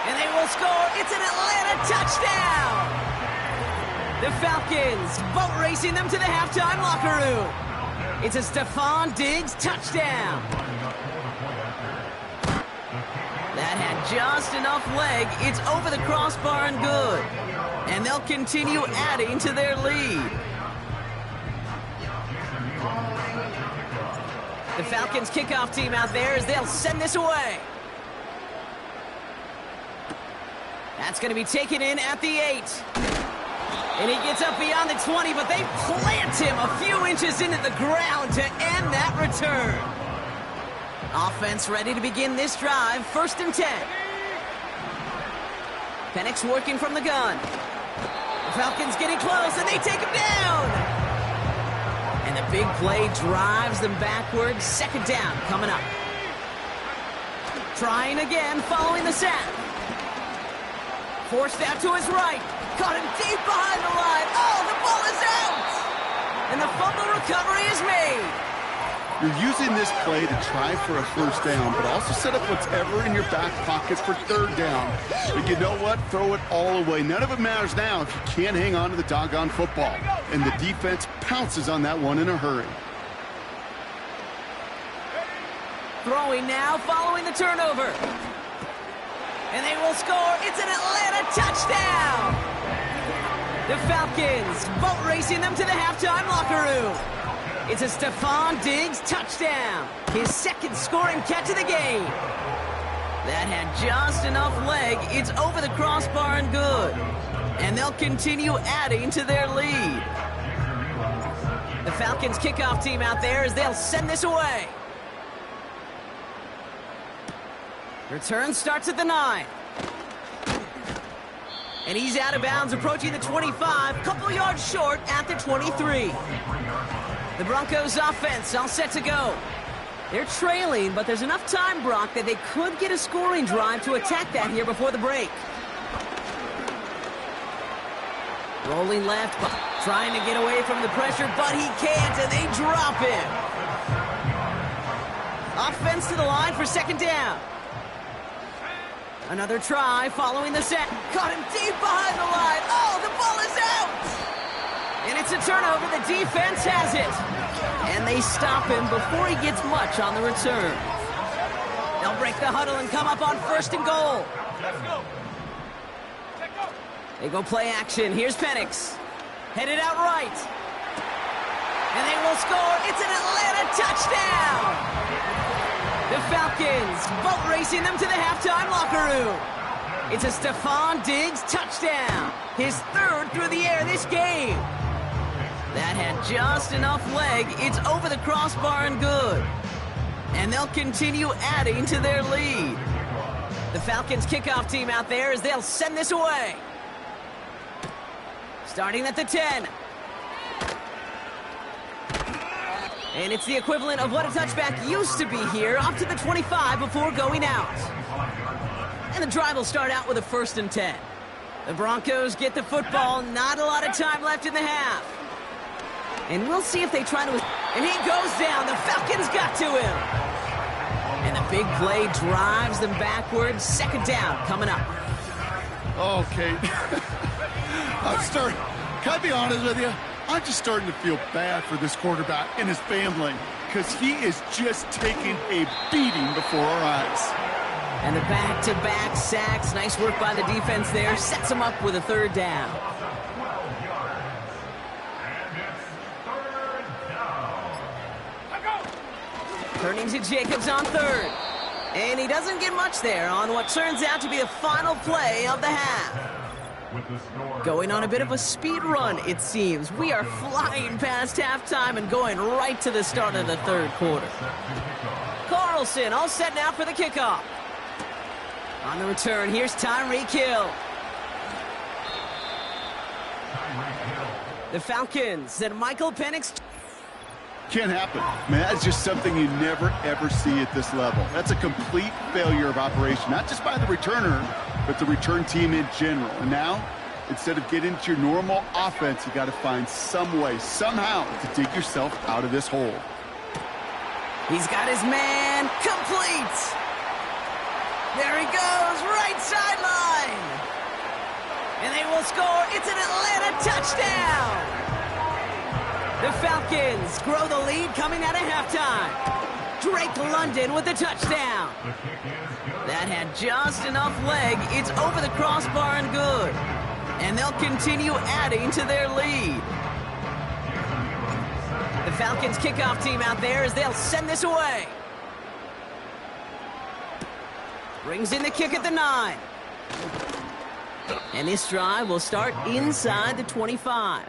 And they will score. It's an Atlanta touchdown. The Falcons boat racing them to the halftime locker room. It's a Stephon Diggs touchdown. That had just enough leg. It's over the crossbar and good. And they'll continue adding to their lead. The Falcons kickoff team out there as they'll send this away. That's going to be taken in at the 8. And he gets up beyond the 20, but they plant him a few inches into the ground to end that return. Offense ready to begin this drive. 1st and 10. Penix working from the gun. The Falcons getting close, and they take him down. And the big play drives them backwards. 2nd down coming up. Trying again following the sack. Forced out to his right. Caught him deep behind the line. Oh, the ball is out! And the fumble recovery is made. You're using this play to try for a 1st down, but also set up whatever in your back pockets for 3rd down. But you know what? Throw it all away. None of it matters now if you can't hang on to the doggone football. And the defense pounces on that one in a hurry. Throwing now following the turnover. And they will score. It's an Atlanta touchdown. The Falcons boat racing them to the halftime locker room. It's a Stephon Diggs touchdown. His 2nd scoring catch of the game. That had just enough leg. It's over the crossbar and good. And they'll continue adding to their lead. The Falcons kickoff team out there as they'll send this away. Return starts at the 9. And he's out of bounds, approaching the 25, couple yards short at the 23. The Broncos offense all set to go. They're trailing, but there's enough time, Brock, that they could get a scoring drive to attack that here before the break. Rolling left, trying to get away from the pressure, but he can't, and they drop him. Offense to the line for 2nd down. Another try following the sack. Caught him deep behind the line. Oh, the ball is out! And it's a turnover. The defense has it. And they stop him before he gets much on the return. They'll break the huddle and come up on 1st and goal. Let's go. Check go. They go play action. Here's Penix. Headed out right. And they will score. It's an Atlanta touchdown. The Falcons boat racing them to the halftime locker room. It's a Stephon Diggs touchdown. His third through the air this game. That had just enough leg. It's over the crossbar and good. And they'll continue adding to their lead. The Falcons kickoff team out there as they'll send this away. Starting at the 10. And it's the equivalent of what a touchback used to be here, up to the 25 before going out. And the drive will start out with a 1st and 10. The Broncos get the football, not a lot of time left in the half. And we'll see if they try to... And he goes down, the Falcons got to him. And the big play drives them backwards. 2nd down coming up. Okay. Can I be honest with you? I'm just starting to feel bad for this quarterback and his family because he is just taking a beating before our eyes. And the back-to-back sacks. Nice work by the defense there. Sets him up with a 3rd down. Turning to Jacobs on 3rd. And he doesn't get much there on what turns out to be the final play of the half. Going on a bit of a speed run, it seems. We are flying past halftime and going right to the start of the 3rd quarter. Carlson all set now for the kickoff. On the return, here's Tyreek Hill. The Falcons send Michael Penix. Can't happen. Man, that's just something you never, ever see at this level. That's a complete failure of operation, not just by the returner, but the return team in general. And now, instead of getting into your normal offense, you got to find some way, somehow, to dig yourself out of this hole. He's got his man complete. There he goes, right sideline. And they will score. It's an Atlanta touchdown. The Falcons grow the lead coming out of halftime. Drake London with the touchdown. That had just enough leg. It's over the crossbar and good. And they'll continue adding to their lead. The Falcons kickoff team out there as they'll send this away. Brings in the kick at the 9. And this drive will start inside the 25.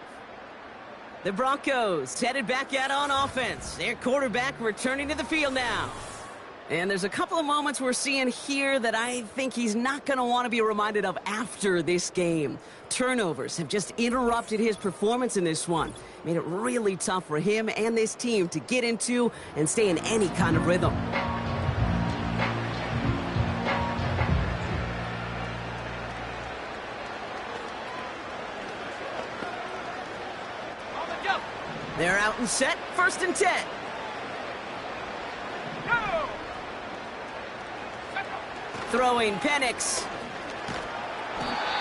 The Broncos headed back out on offense. Their quarterback returning to the field now. And there's a couple of moments we're seeing here that I think he's not going to want to be reminded of after this game. Turnovers have just interrupted his performance in this one. Made it really tough for him and this team to get into and stay in any kind of rhythm. They're out and set, 1st and 10. Go! Throwing Penix.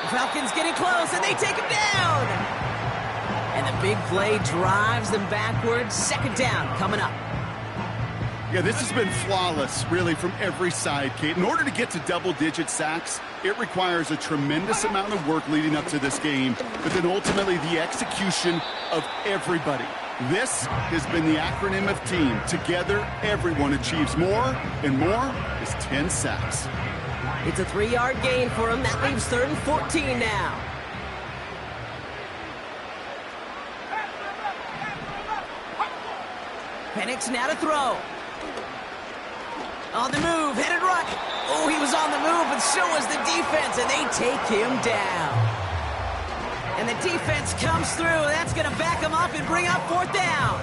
The Falcons getting close, and they take him down. And the big play drives them backwards. 2nd down coming up. Yeah, this has been flawless, really, from every side, Kate. In order to get to double-digit sacks, it requires a tremendous amount of work leading up to this game, but then ultimately the execution of everybody. This has been the acronym of team. Together, everyone achieves more, and more is 10 sacks. It's a 3-yard gain for him. That leaves 3rd and 14 now. Penix now to throw. On the move, headed right. Oh, he was on the move, but so was the defense, and they take him down. And the defense comes through. That's going to back him up and bring up 4th down.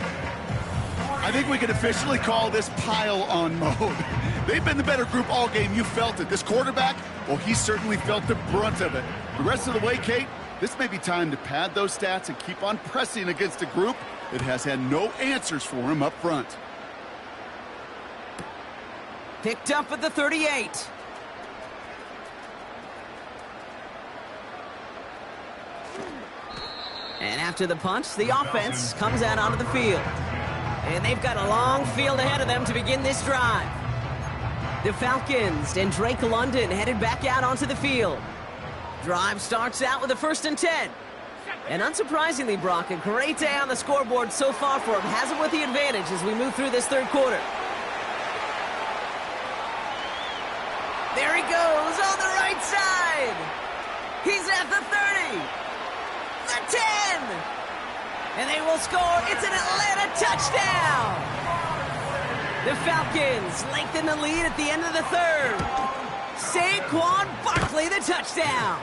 I think we can officially call this pile-on mode. They've been the better group all game. You felt it. This quarterback, well, he certainly felt the brunt of it. The rest of the way, Kate, this may be time to pad those stats and keep on pressing against a group that has had no answers for him up front. Picked up at the 38. And after the punch, the offense comes out onto the field. And they've got a long field ahead of them to begin this drive. The Falcons and Drake London headed back out onto the field. Drive starts out with a 1st and 10. And unsurprisingly, Brock, a great day on the scoreboard so far for him. Has him with the advantage as we move through this third quarter. There he goes on the right side. He's at the 30. The 10. And they will score. It's an Atlanta touchdown. The Falcons lengthen the lead at the end of the third. Saquon Barkley, the touchdown.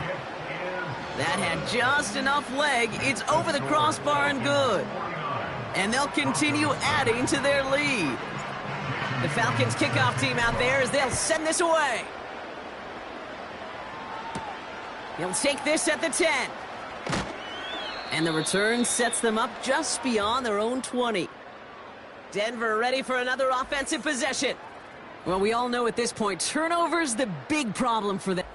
That had just enough leg. It's over the crossbar and good. And they'll continue adding to their lead. The Falcons kickoff team out there as they'll send this away. He'll take this at the 10. And the return sets them up just beyond their own 20. Denver ready for another offensive possession. Well, we all know at this point, turnover's the big problem for them.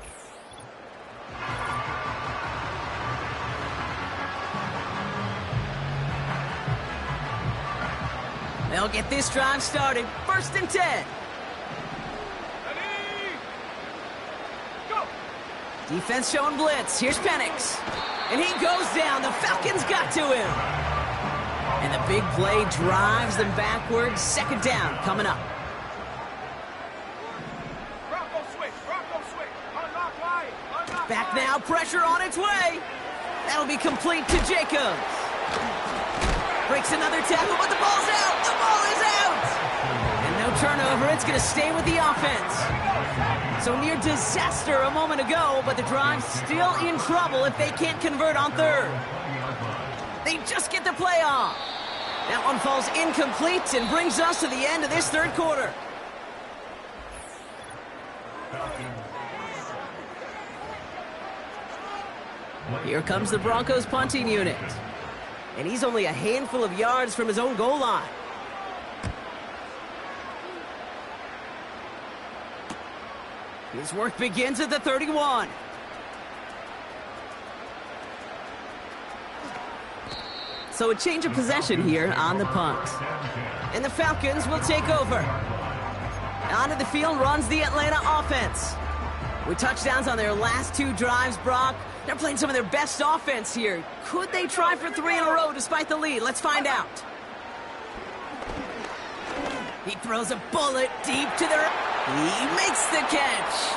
They'll get this drive started. 1st and 10. Ready? Go! Defense showing blitz. Here's Penix. And he goes down. The Falcons got to him. And the big play drives them backwards. 2nd down coming up. Bronco switch. Unlock line. Unlock Back line. now. Pressure on its way. That'll be complete to Jacobs. Breaks another tackle, but the ball's out. The ball is out. And no turnover. It's going to stay with the offense. So near disaster a moment ago, but the drive's still in trouble if they can't convert on 3rd. They just get the play off. That one falls incomplete and brings us to the end of this third quarter. Here comes the Broncos punting unit. And he's only a handful of yards from his own goal line. His work begins at the 31. So a change of possession here on the punt. And the Falcons will take over. Onto the field runs the Atlanta offense. With touchdowns on their last 2 drives, Brock, they're playing some of their best offense here. Could they try for 3 in a row despite the lead? Let's find out. He throws a bullet deep to the... He makes the catch.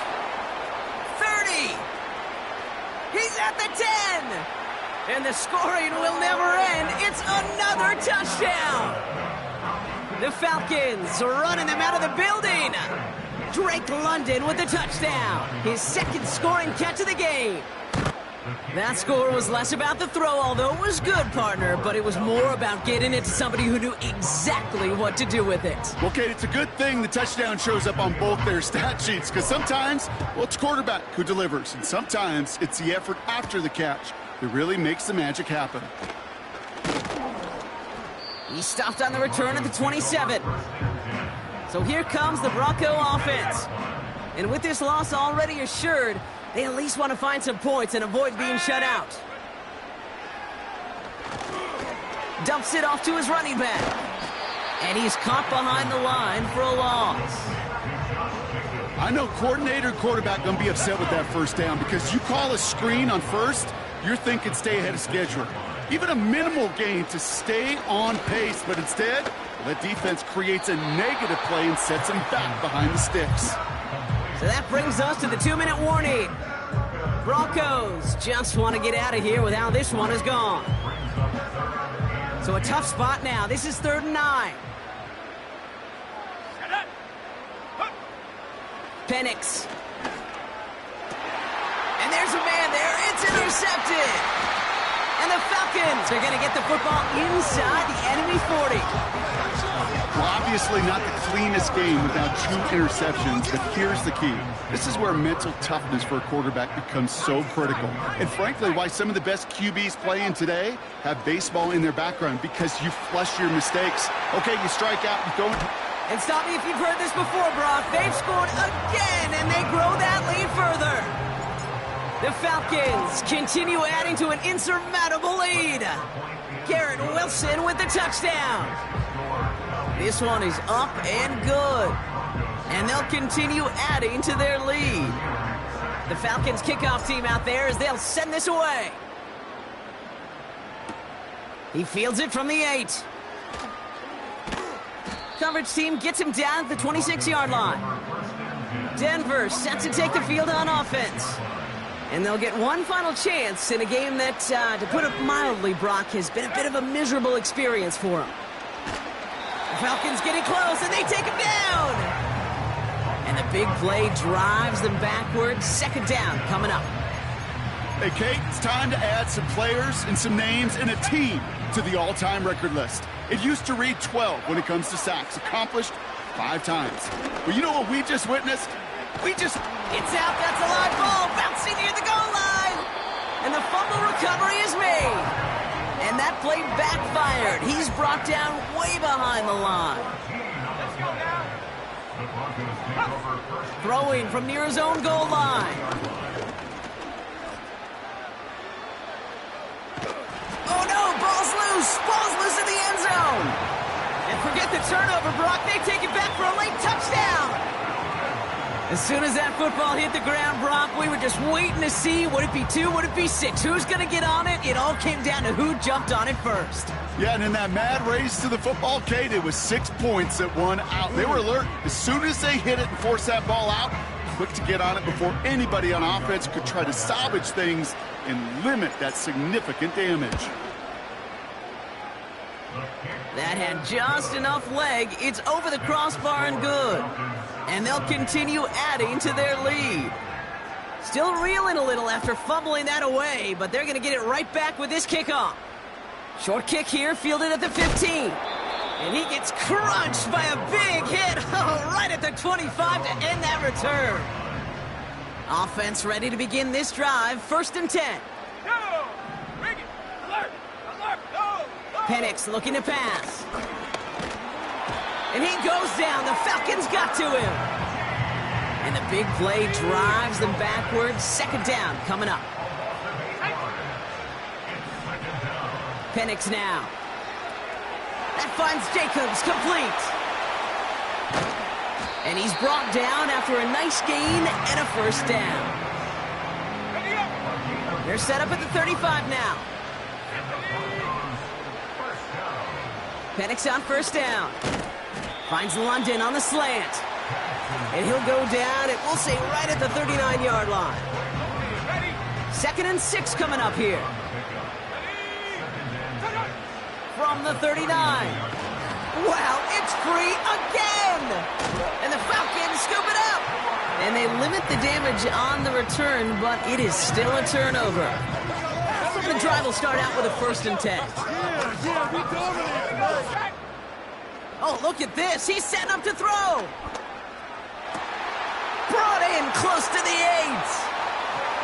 30. He's at the 10. And the scoring will never end. It's another touchdown. The Falcons are running them out of the building. Drake London with the touchdown. His 2nd scoring catch of the game. That score was less about the throw, although it was good, partner, but it was more about getting it to somebody who knew exactly what to do with it. Well, Kate, it's a good thing the touchdown shows up on both their stat sheets, because sometimes, well, it's quarterback who delivers, and sometimes it's the effort after the catch that really makes the magic happen. He stopped on the return at the 27. So here comes the Bronco offense. And with this loss already assured, they at least want to find some points and avoid being shut out. Dumps it off to his running back. And he's caught behind the line for a loss. I know coordinator and quarterback going to be upset with that 1st down, because you call a screen on 1st, you're thinking stay ahead of schedule. Even a minimal gain to stay on pace, but instead, well, that defense creates a negative play and sets them back behind the sticks. So that brings us to the 2-minute warning. Broncos just want to get out of here with how this one is gone. So a tough spot now. This is 3rd and 9. Penix. And there's a man there. It's intercepted. And the Falcons are going to get the football inside the enemy 40. Well, obviously not the cleanest game without 2 interceptions, but here's the key. This is where mental toughness for a quarterback becomes so critical. And frankly, why some of the best QBs playing today have baseball in their background, because you flush your mistakes. Okay, you strike out, you don't... And stop me if you've heard this before, Brock. They've scored again, and they grow that lead further. The Falcons continue adding to an insurmountable lead. Garrett Wilson with the touchdown. This one is up and good. And they'll continue adding to their lead. The Falcons kickoff team out there as they'll send this away. He fields it from the 8. Coverage team gets him down at the 26-yard line. Denver set to take the field on offense. And they'll get one final chance in a game that, to put it mildly, Brock, has been a bit of a miserable experience for them. The Falcons getting close, and they take him down! And the big play drives them backwards. Second down coming up. Hey, Kate, it's time to add some players and some names and a team to the all-time record list. It used to read 12 when it comes to sacks, accomplished 5 times. But you know what we just witnessed? It's out, that's a live ball, bouncing near the goal line! And the fumble recovery is made! And that play backfired. He's brought down way behind the line. Throwing from near his own goal line. Oh no, ball's loose in the end zone. And forget the turnover, Brock, they take it back for a late touchdown. As soon as that football hit the ground, Brock, we were just waiting to see, would it be 2, would it be 6? Who's going to get on it? It all came down to who jumped on it first. Yeah, and in that mad race to the football, Kate, it was 6 points that won out. They were alert. As soon as they hit it and forced that ball out, quick to get on it before anybody on offense could try to salvage things and limit that significant damage. That had just enough leg. It's over the crossbar and good. And they'll continue adding to their lead. Still reeling a little after fumbling that away, but they're going to get it right back with this kickoff. Short kick here, fielded at the 15. And he gets crunched by a big hit right at the 25 to end that return. Offense ready to begin this drive, 1st and 10. Go! Bring it! Alert! Alert! Go! Go! Penix looking to pass. And he goes down. The Falcons got to him. And the big play drives them backwards. 2nd down coming up. Penix now. That finds Jacobs complete. And he's brought down after a nice gain and a 1st down. They're set up at the 35 now. Penix on 1st down. Finds London on the slant. And he'll go down, and we'll say right at the 39-yard line. 2nd and 6 coming up here. From the 39. Wow, it's free again! And the Falcons scoop it up! And they limit the damage on the return, but it is still a turnover. The drive will start out with a 1st and 10. Oh, look at this. He's setting up to throw. Brought in close to the 8.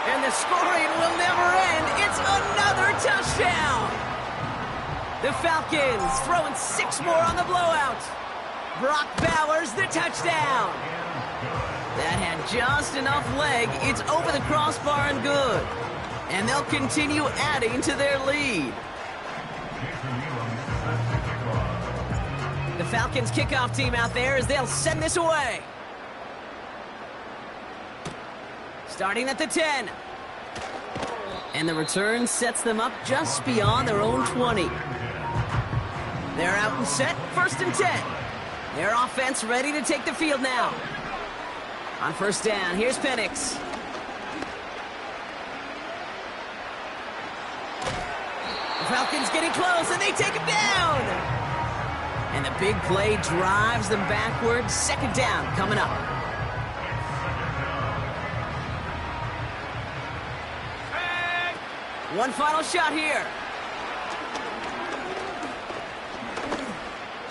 And the scoring will never end. It's another touchdown. The Falcons throwing 6 more on the blowout. Brock Bowers, the touchdown. That had just enough leg. It's over the crossbar and good. And they'll continue adding to their lead. The Falcons kickoff team out there as they'll send this away. Starting at the 10. And the return sets them up just beyond their own 20. They're out and set, 1st and 10. Their offense ready to take the field now. On 1st down, here's Penix. The Falcons getting close, and they take him down! And the big play drives them backwards. 2nd down coming up. One final shot here.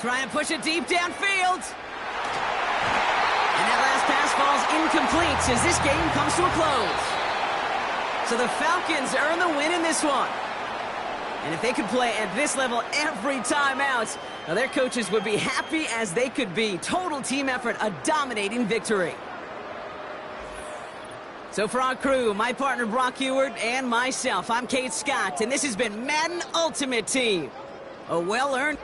Trying to push it deep downfield. And that last pass falls incomplete as this game comes to a close. So the Falcons earn the win in this one. And if they could play at this level every time out, now their coaches would be happy as they could be. Total team effort, a dominating victory. So for our crew, my partner Brock Ewart and myself, I'm Kate Scott, and this has been Madden Ultimate Team. A well-earned...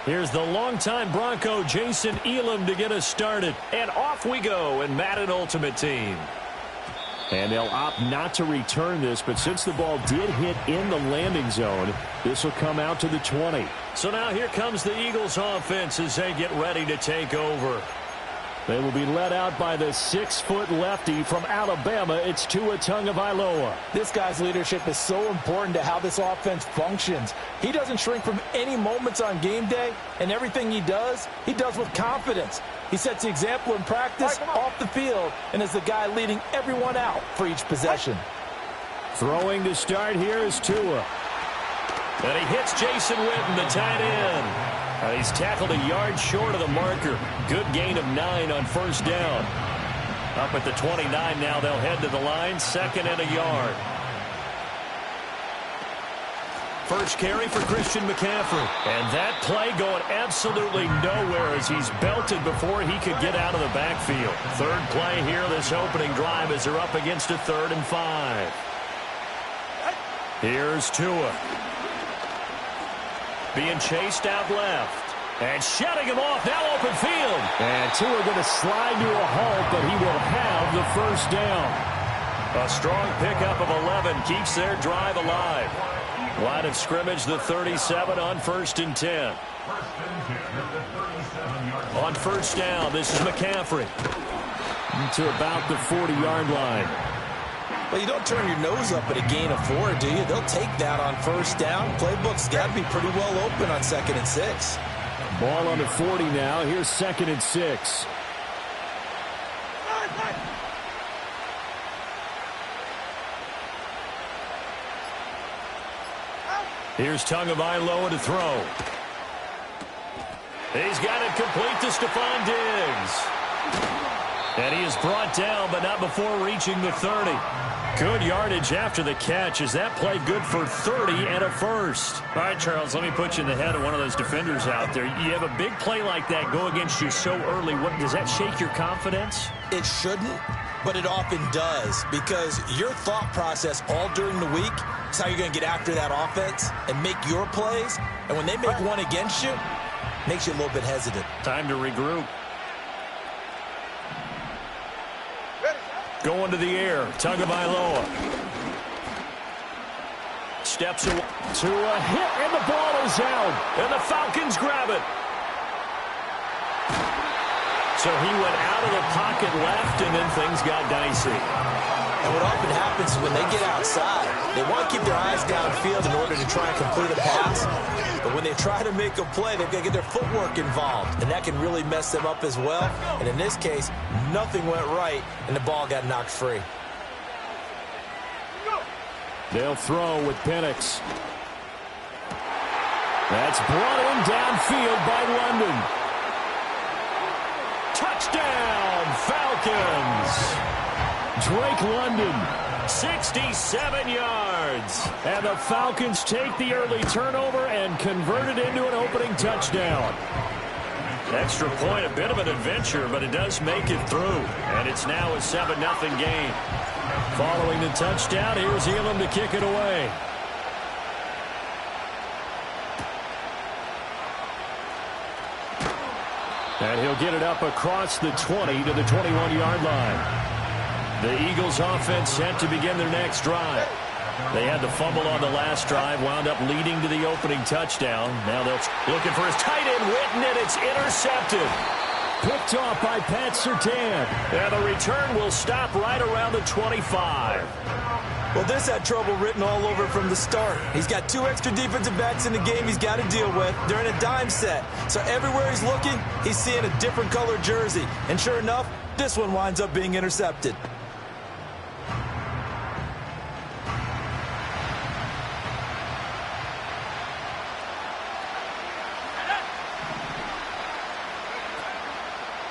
Here's the longtime Bronco, Jason Elam, to get us started. And off we go in Madden Ultimate Team. And they'll opt not to return this, but since the ball did hit in the landing zone, this will come out to the 20. So now here comes the Eagles offense as they get ready to take over. They will be led out by the 6-foot lefty from Alabama. It's Tua Tagovailoa. This guy's leadership is so important to how this offense functions. He doesn't shrink from any moments on game day, and everything he does with confidence. He sets the example in practice, off the field, and is the guy leading everyone out for each possession. Throwing to start here is Tua. And he hits Jason Witten, the tight end. He's tackled a yard short of the marker. Good gain of 9 on first down. Up at the 29 now, they'll head to the line, 2nd and a yard. First carry for Christian McCaffrey. And that play going absolutely nowhere as he's belted before he could get out of the backfield. Third play here, this opening drive, as they're up against a 3rd and 5. Here's Tua. Being chased out left. And shutting him off, now open field. And Tua going to slide to a halt, but he will have the first down. A strong pickup of 11 keeps their drive alive. Line of scrimmage, the 37 on 1st and 10. On first down, this is McCaffrey. To about the 40-yard line. Well, you don't turn your nose up at a gain of 4, do you? They'll take that on first down. Playbook's got to be pretty well open on 2nd and 6. Ball on the 40 now. Here's 2nd and 6. Here's Tagovailoa to throw. He's got it complete to Stephon Diggs. And he is brought down, but not before reaching the 30. Good yardage after the catch. Is that play good for 30 and a first? All right, Charles, let me put you in the head of one of those defenders out there. You have a big play like that go against you so early. Does that shake your confidence? It shouldn't, but it often does, because your thought process all during the week is how you're going to get after that offense and make your plays. And when they make one against you, it makes you a little bit hesitant. Time to regroup. Going to the air. Tagovailoa. Steps to a hit, and the ball is out. And the Falcons grab it. So he went out of the pocket left, and then things got dicey. And what often happens is when they get outside, they want to keep their eyes downfield in order to try and complete a pass. But when they try to make a play, they've got to get their footwork involved. And that can really mess them up as well. And in this case, nothing went right, and the ball got knocked free. They'll throw with Penix. That's brought in downfield by London. Touchdown, Falcons! Drake London, 67 yards. And the Falcons take the early turnover and convert it into an opening touchdown. Extra point, a bit of an adventure, but it does make it through. And it's now a 7-0 game. Following the touchdown, here's Elam to kick it away. And he'll get it up across the 20 to the 21-yard line. The Eagles offense set to begin their next drive. They had the fumble on the last drive, wound up leading to the opening touchdown. Now they're looking for his tight end, Witten, and it's intercepted. Picked off by Pat Surtain. And the return will stop right around the 25. Well, this had trouble written all over from the start. He's got 2 extra defensive backs in the game he's got to deal with. They're in a dime set. So everywhere he's looking, he's seeing a different color jersey. And sure enough, this one winds up being intercepted.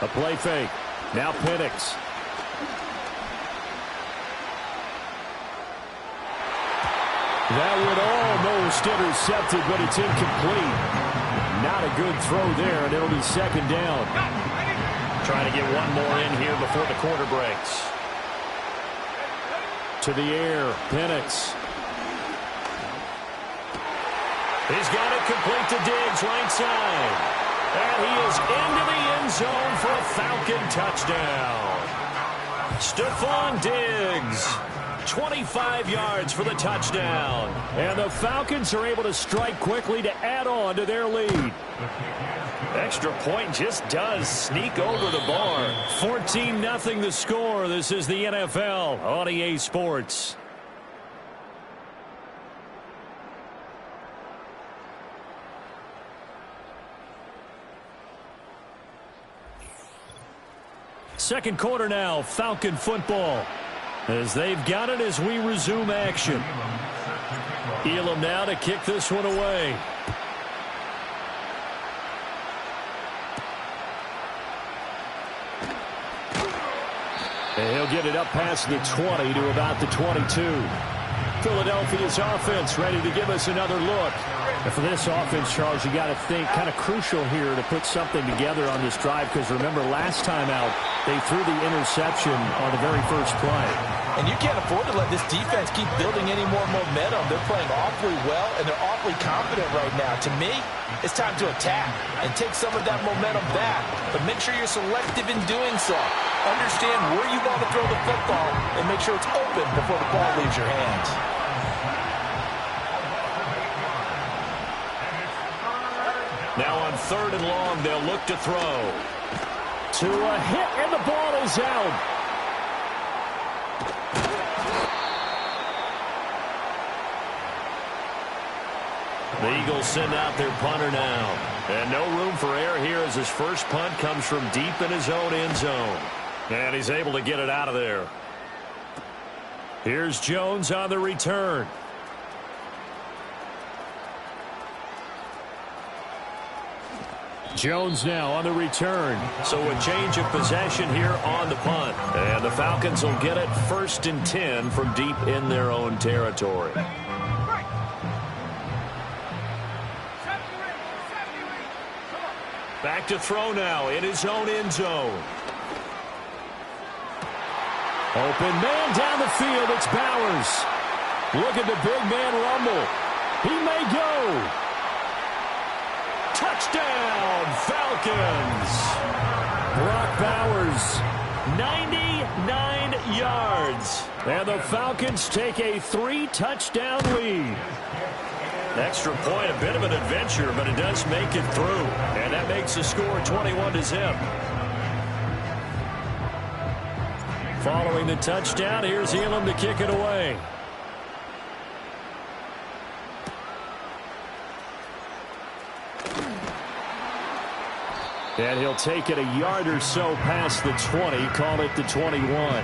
A play fake. Now Penix. That would almost intercepted, but it's incomplete. Not a good throw there, and it'll be second down. Trying to get one more in here before the quarter breaks. To the air, Penix. He's got it complete to Diggs, right side. And he is into the end zone for a Falcon touchdown. Stephon Diggs, 25 yards for the touchdown. And the Falcons are able to strike quickly to add on to their lead. Extra point just does sneak over the bar. 14-0 the score. This is the NFL on EA Sports. Second quarter now, Falcon football. As they've got it as we resume action. Elam now to kick this one away. And he'll get it up past the 20 to about the 22. Philadelphia's offense ready to give us another look. And for this offense, Charles, you got to think kind of crucial here to put something together on this drive, because remember last time out they threw the interception on the very first play. And you can't afford to let this defense keep building any more momentum. They're playing awfully well, and they're awfully confident right now. To me, it's time to attack and take some of that momentum back. But make sure you're selective in doing so. Understand where you want to throw the football and make sure it's open before the ball leaves your hands. Now on 3rd and long, they'll look to throw. To a hit, and the ball is out. The Eagles send out their punter now. And no room for error here as his first punt comes from deep in his own end zone. And he's able to get it out of there. Here's Jones on the return. Jones now on the return. So a change of possession here on the punt. And the Falcons will get it 1st and 10 from deep in their own territory. Back to throw now in his own end zone. Open man down the field. It's Bowers. Look at the big man rumble. He may go. Touchdown, Falcons. Brock Bowers 99 yards. And the Falcons take a 3-touchdown lead. Extra point, a bit of an adventure, but it does make it through. And that makes the score 21-0. Following the touchdown, here's Elam to kick it away. And he'll take it a yard or so past the 20, call it the 21.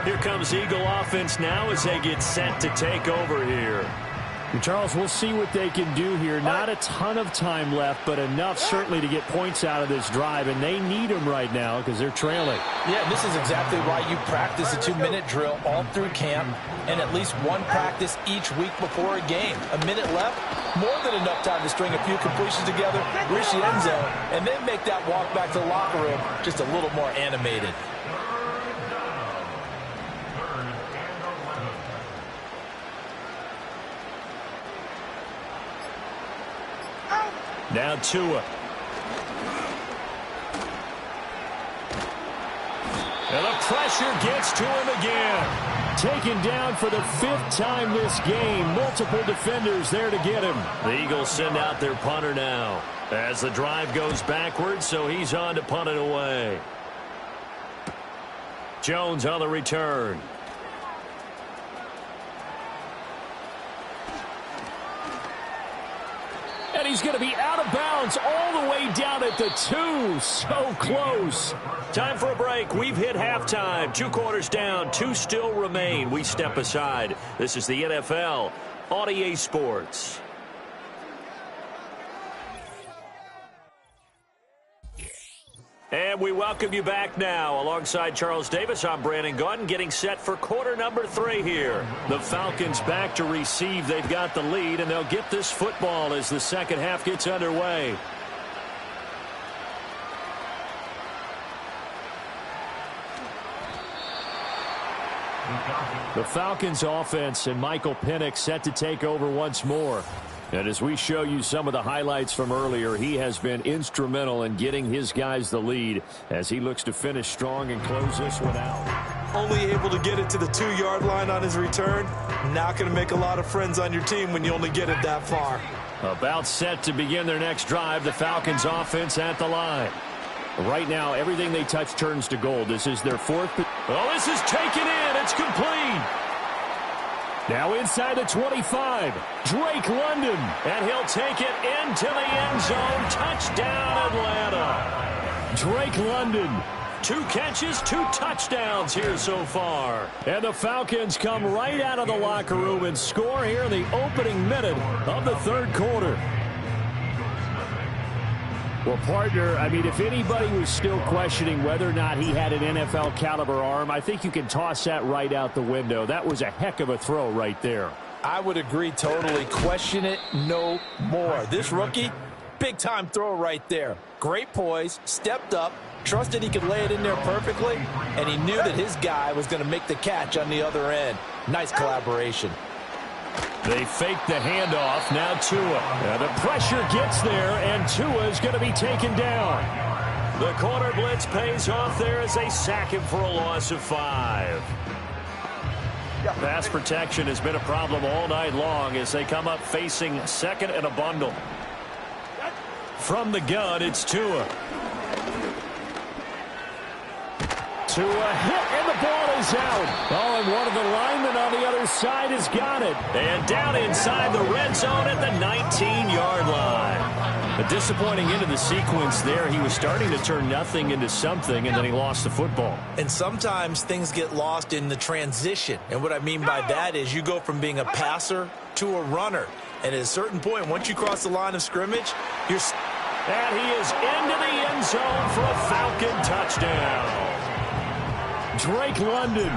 Here comes Eagle offense now as they get set to take over here. Charles, we'll see what they can do here. Not a ton of time left, but enough certainly to get points out of this drive, and they need them right now because they're trailing. Yeah, this is exactly why you practice a 2-minute drill all through camp and at least one practice each week before a game. A minute left, more than enough time to string a few completions together, reach the end zone, and then make that walk back to the locker room just a little more animated. Now Tua. And the pressure gets to him again. Taken down for the 5th time this game. Multiple defenders there to get him. The Eagles send out their punter now as the drive goes backwards, so he's on to punt it away. Jones on the return. And he's going to be out of bounds all the way down at the 2. So close. Time for a break. We've hit halftime. 2 quarters down. 2 still remain. We step aside. This is the NFL on EA Sports. And we welcome you back now. Alongside Charles Davis, I'm Brandon Gaudin, getting set for quarter number 3 here. The Falcons back to receive. They've got the lead, and they'll get this football as the second half gets underway. The Falcons offense and Michael Penix set to take over once more. And as we show you some of the highlights from earlier, he has been instrumental in getting his guys the lead as he looks to finish strong and close this one out. Only able to get it to the 2-yard line on his return. Not going to make a lot of friends on your team when you only get it that far. About set to begin their next drive, the Falcons offense at the line. Right now, everything they touch turns to gold. This is their 4th. Oh, this is taken in. It's complete. Now inside the 25, Drake London. And he'll take it into the end zone. Touchdown, Atlanta. Drake London. 2 catches, 2 touchdowns here so far. And the Falcons come right out of the locker room and score here in the opening minute of the 3rd quarter. Well, partner, I mean, if anybody was still questioning whether or not he had an NFL caliber arm, I think you can toss that right out the window. That was a heck of a throw right there. I would agree totally. Question it no more. This rookie, big-time throw right there. Great poise, stepped up, trusted he could lay it in there perfectly, and he knew that his guy was going to make the catch on the other end. Nice collaboration. They fake the handoff. Now Tua. And the pressure gets there, and Tua is going to be taken down. The corner blitz pays off there as they sack him for a loss of 5. Pass protection has been a problem all night long as they come up facing 2nd and a bundle. From the gun, it's Tua. Tua hit, and the ball is out. Oh, and one of the linemen on the other side has got it. And down inside the red zone at the 19-yard line. A disappointing end of the sequence there. He was starting to turn nothing into something, and then he lost the football. And sometimes things get lost in the transition. And what I mean by that is you go from being a passer to a runner. And at a certain point, once you cross the line of scrimmage, you're... And he is into the end zone for a Falcon touchdown. Drake London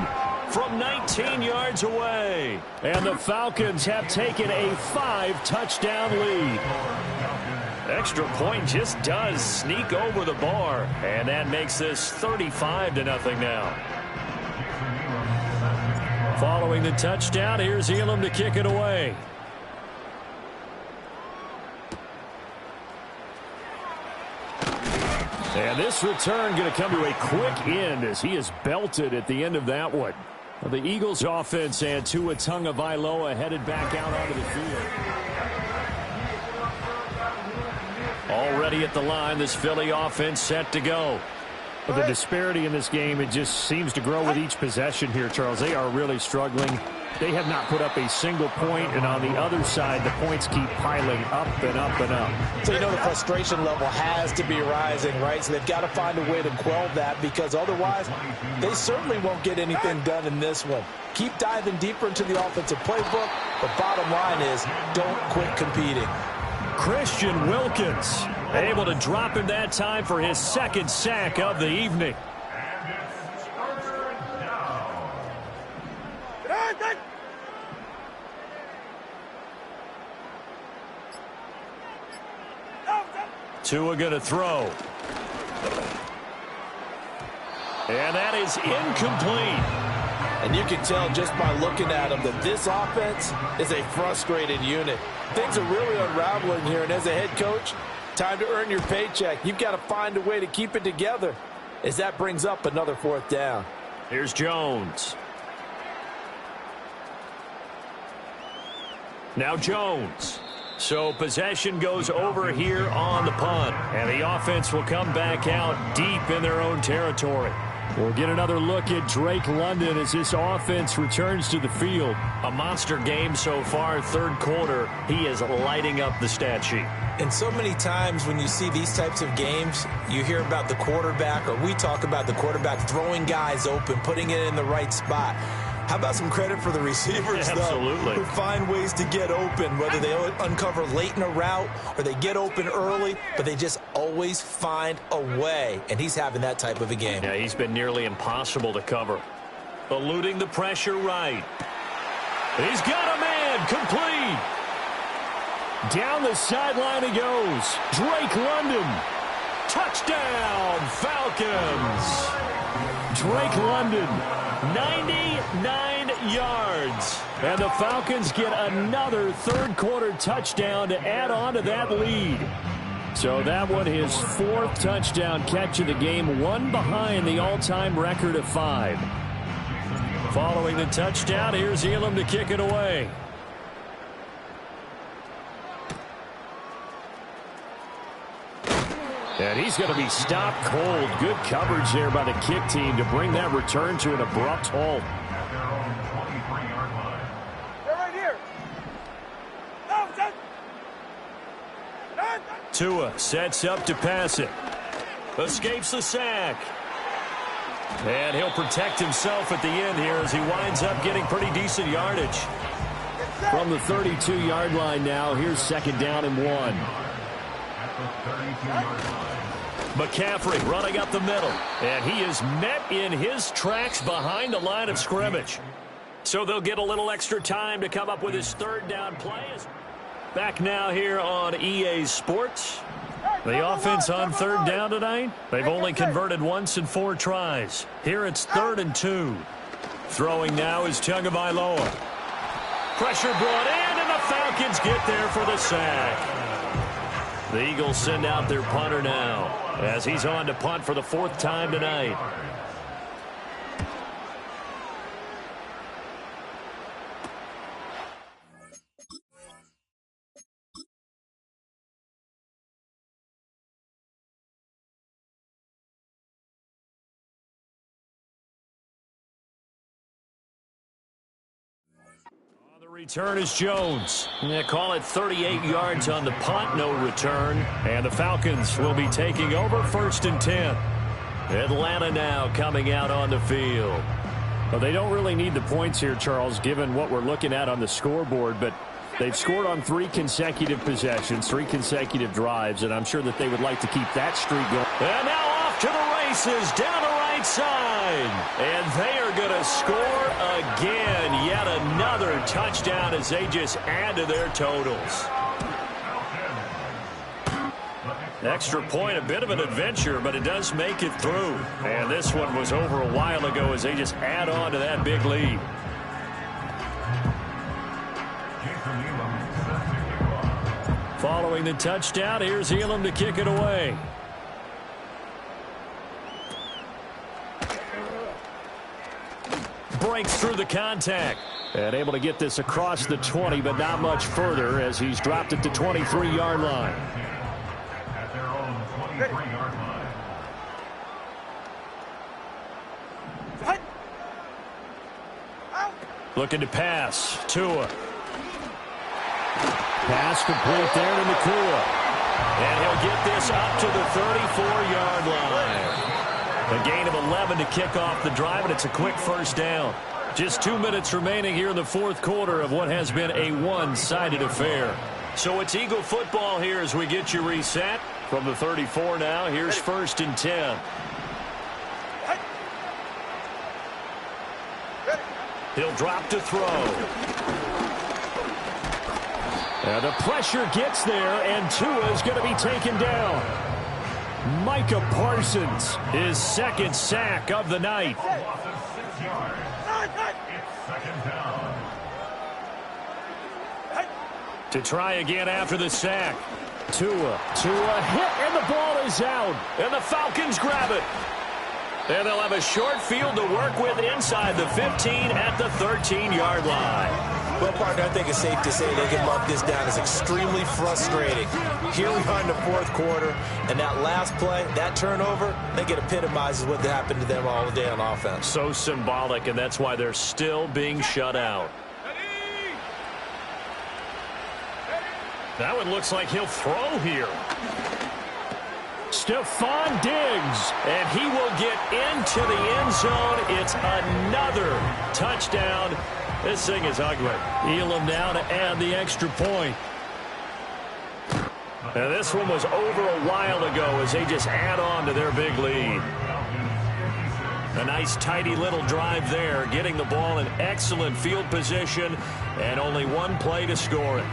from 19 yards away. And the Falcons have taken a 5-touchdown lead. Extra point just does sneak over the bar. And that makes this 35-0 now. Following the touchdown, here's Elam to kick it away. And And this return going to come to a quick end as he is belted at the end of that one. Well, the Eagles offense and Tua Tagovailoa headed back out onto the field. Already at the line, this Philly offense set to go. But the disparity in this game, it just seems to grow with each possession here, Charles. They are really struggling. They have not put up a single point, and on the other side, the points keep piling up and up and up. So you know the frustration level has to be rising, right? So they've got to find a way to quell that, because otherwise they certainly won't get anything done in this one. Keep diving deeper into the offensive playbook, but bottom line is don't quit competing. Christian Wilkins able to drop him that time for his second sack of the evening. Tua going to throw. And that is incomplete. And you can tell just by looking at them that this offense is a frustrated unit. Things are really unraveling here, and as a head coach, time to earn your paycheck. You've got to find a way to keep it together as that brings up another fourth down. Here's Jones. Now Jones. So possession goes over here on the punt, and the offense will come back out deep in their own territory. We'll get another look at Drake London as this offense returns to the field. A monster game so far, third quarter. He is lighting up the stat sheet. And so many times when you see these types of games, you hear about the quarterback, or we talk about the quarterback throwing guys open, putting it in the right spot. How about some credit for the receivers, Absolutely. Though, who find ways to get open, whether they uncover late in a route or they get open early, but they just always find a way, and he's having that type of a game. Yeah, he's been nearly impossible to cover. Eluding the pressure right. He's got a man, complete. Down the sideline he goes. Drake London. Touchdown, Falcons. Drake London, 99 yards. And the Falcons get another third quarter touchdown to add on to that lead. So that one, his fourth touchdown catch of the game, one behind the all-time record of 5. Following the touchdown, here's Elam to kick it away. And he's going to be stopped cold. Good coverage there by the kick team to bring that return to an abrupt halt. They're right here. Tua sets up to pass it. Escapes the sack. And he'll protect himself at the end here as he winds up getting pretty decent yardage. From the 32-yard line now, here's second down and 1. McCaffrey running up the middle, and he is met in his tracks behind the line of scrimmage. So they'll get a little extra time to come up with his third down play. Back now here on EA Sports. The offense on third down tonight, they've only converted once in 4 tries. Here it's 3rd and 2. Throwing now is Tagovailoa. Pressure brought in, and the Falcons get there for the sack. The Eagles send out their punter now as he's on to punt for the 4th time tonight. Return is Jones. They call it 38 yards on the punt, no return. And the Falcons will be taking over 1st and 10. Atlanta now coming out on the field. Well, they don't really need the points here, Charles, given what we're looking at on the scoreboard. But they've scored on 3 consecutive possessions, 3 consecutive drives, and I'm sure that they would like to keep that streak going. And now off to the races down the right side. And they are going to score again. Yet another touchdown as they just add to their totals. Extra point, a bit of an adventure, but it does make it through. And this one was over a while ago as they just add on to that big lead. Following the touchdown, here's Elam to kick it away. breaks through the contact. And able to get this across the 20, but not much further as he's dropped it to 23-yard line. At their own 23-yard line. Looking to pass. Tua. Pass complete there to Nakua. And he'll get this up to the 34-yard line. A gain of 11 to kick off the drive, and it's a quick first down. Just 2 minutes remaining here in the fourth quarter of what has been a one-sided affair. So it's Eagle football here as we get you reset. From the 34 now, here's 1st and 10. He'll drop to throw. And the pressure gets there, and Tua is going to be taken down. Micah Parsons, his second sack of the night. To try again after the sack. Tua hit, and the ball is out. And the Falcons grab it. And they'll have a short field to work with inside the 15 at the 13-yard line. Well, partner, I think it's safe to say they can mark this down as extremely frustrating. Here we are in the fourth quarter, and that last play, that turnover, I think it epitomizes what happened to them all day on offense. So symbolic, and that's why they're still being shut out. That one looks like he'll throw here. Stephon Diggs, and he will get into the end zone. It's another touchdown. This thing is ugly. Elam now to add the extra point. And this one was over a while ago as they just add on to their big lead. A nice, tidy little drive there, getting the ball in excellent field position, and only one play to score it.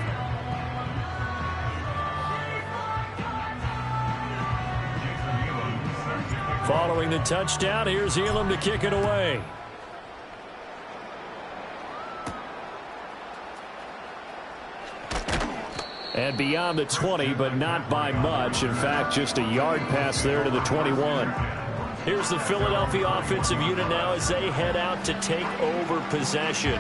Following the touchdown, here's Elam to kick it away. And beyond the 20, but not by much. In fact, just a yard pass there to the 21. Here's the Philadelphia offensive unit now as they head out to take over possession.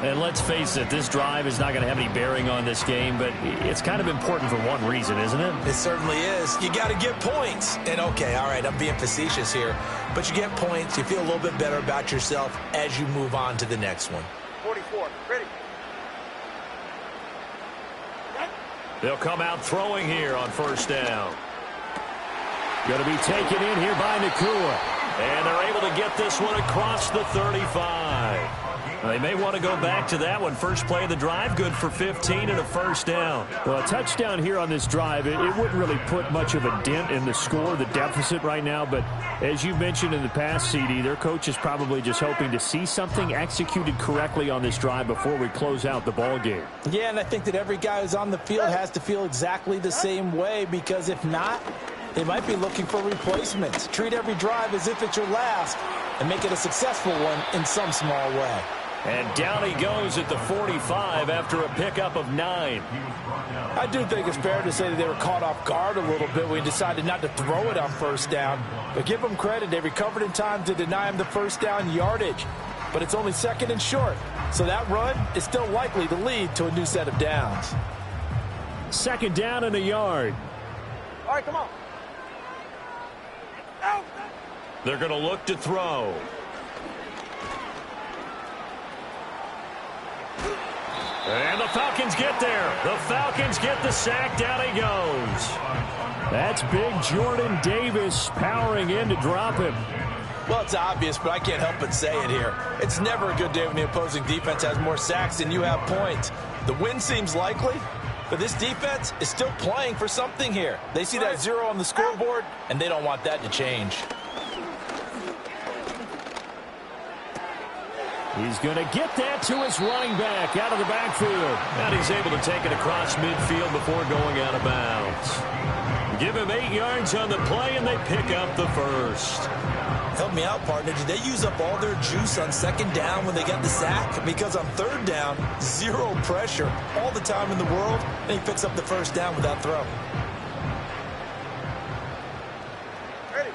And let's face it, this drive is not going to have any bearing on this game, but it's kind of important for one reason, isn't it? It certainly is. You got to get points. And okay, all right, I'm being facetious here, but you get points, you feel a little bit better about yourself as you move on to the next one. 44, ready. They'll come out throwing here on first down. Going to be taken in here by Nakua. And they're able to get this one across the 35. They may want to go back to that one. First play of the drive, good for 15 and a first down. Well, a touchdown here on this drive, it wouldn't really put much of a dent in the score, the deficit right now. But as you mentioned in the past, CD, their coach is probably just hoping to see something executed correctly on this drive before we close out the ball game. Yeah, and I think that every guy who's on the field has to feel exactly the same way, because if not, they might be looking for replacements. Treat every drive as if it's your last and make it a successful one in some small way. And down he goes at the 45 after a pickup of 9. I do think it's fair to say that they were caught off guard a little bit when he decided not to throw it on first down. But give them credit, they recovered in time to deny him the first down yardage. But it's only second and short, so that run is still likely to lead to a new set of downs. Second down and a yard. All right, come on. Out. They're going to look to throw. And the Falcons get there. The Falcons get the sack. Down he goes. That's big Jordan Davis powering in to drop him. Well, it's obvious, but I can't help but say it here. It's never a good day when the opposing defense has more sacks than you have points. The win seems likely, but this defense is still playing for something here. They see that 0 on the scoreboard, and they don't want that to change. He's going to get that to his running back out of the backfield. And he's able to take it across midfield before going out of bounds. Give him 8 yards on the play, and they pick up the first. Help me out, partner. Did they use up all their juice on second down when they got the sack? Because on third down, 0 pressure, all the time in the world, and he picks up the first down without throw. Ready.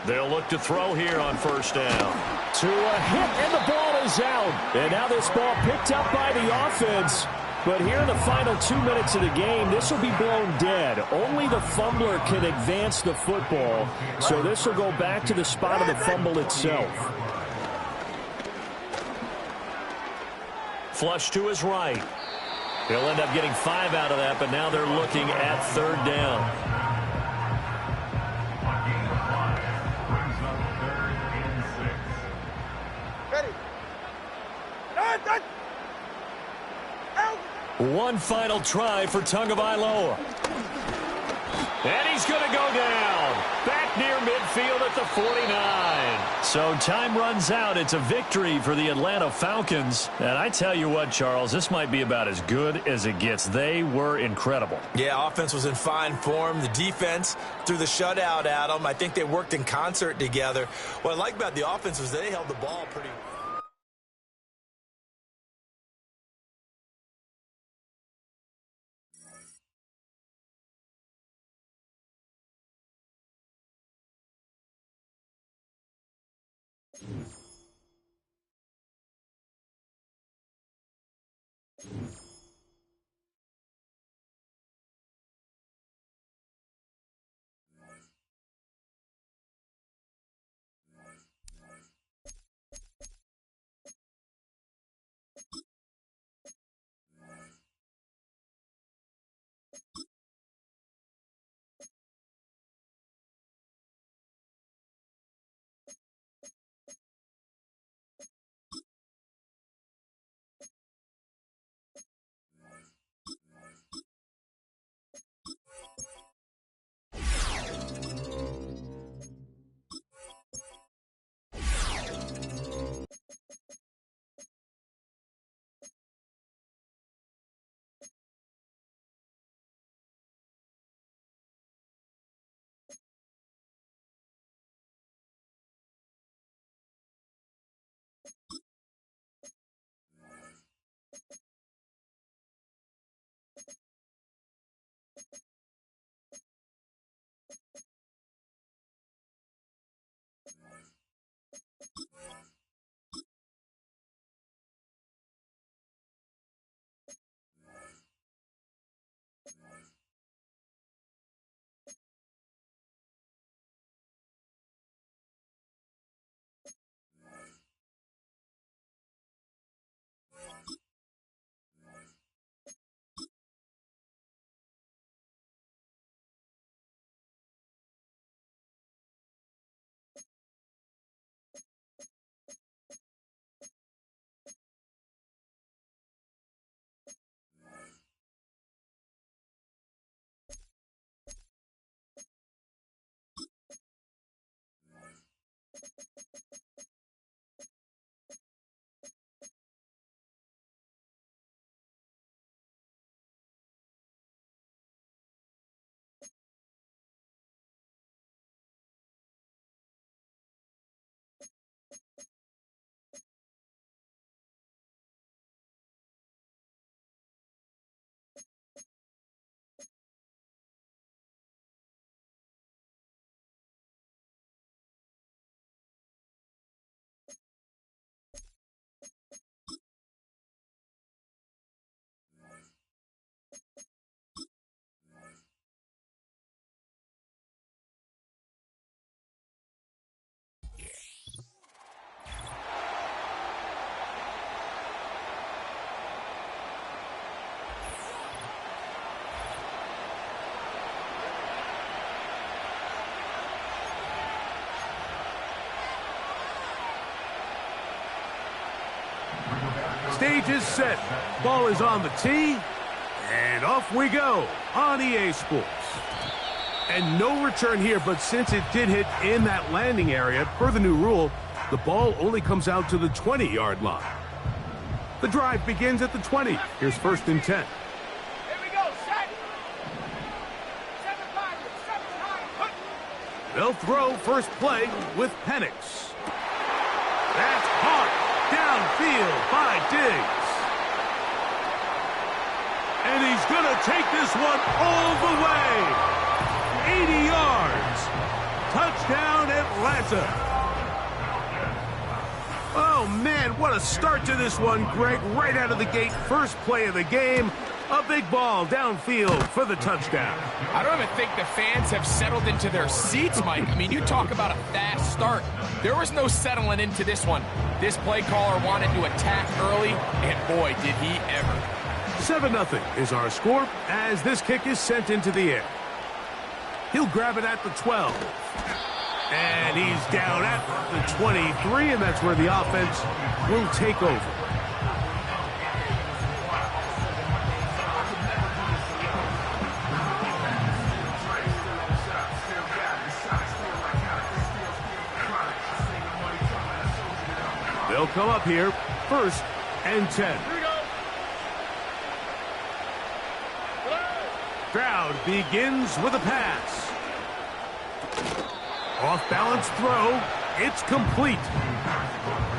They'll look to throw here on first down. To a hit, and the ball is out. And now this ball picked up by the offense. But here in the final 2 minutes of the game, this will be blown dead. Only the fumbler can advance the football. So this will go back to the spot of the fumble itself. Flush to his right. He'll end up getting 5 out of that, but now they're looking at 3rd down. One final try for Tagovailoa. And he's going to go down. Back near midfield at the 49. So time runs out. It's a victory for the Atlanta Falcons. And I tell you what, Charles, this might be about as good as it gets. They were incredible. Yeah, offense was in fine form. The defense threw the shutout at them. I think they worked in concert together. What I like about the offense was they held the ball pretty well. Stage is set. Ball is on the tee. And off we go on EA Sports. And no return here, but since it did hit in that landing area, per the new rule, the ball only comes out to the 20-yard line. The drive begins at the 20. Here's 1st and 10. Here we go, set. 7-5, They'll throw first play with Penix. That's hard. Downfield by Diggs. And he's going to take this one all the way. 80 yards. Touchdown, Atlanta. Oh, man, what a start to this one, Greg. Right out of the gate, first play of the game. A big ball downfield for the touchdown. I don't even think the fans have settled into their seats, Mike. I mean, you talk about a fast start. There was no settling into this one. This play caller wanted to attack early, and boy, did he ever. 7-0 is our score as this kick is sent into the air. He'll grab it at the 12. And he's down at the 23, and that's where the offense will take over. They'll come up here, 1st and 10. Stroud begins with a pass. Off-balance throw. It's complete.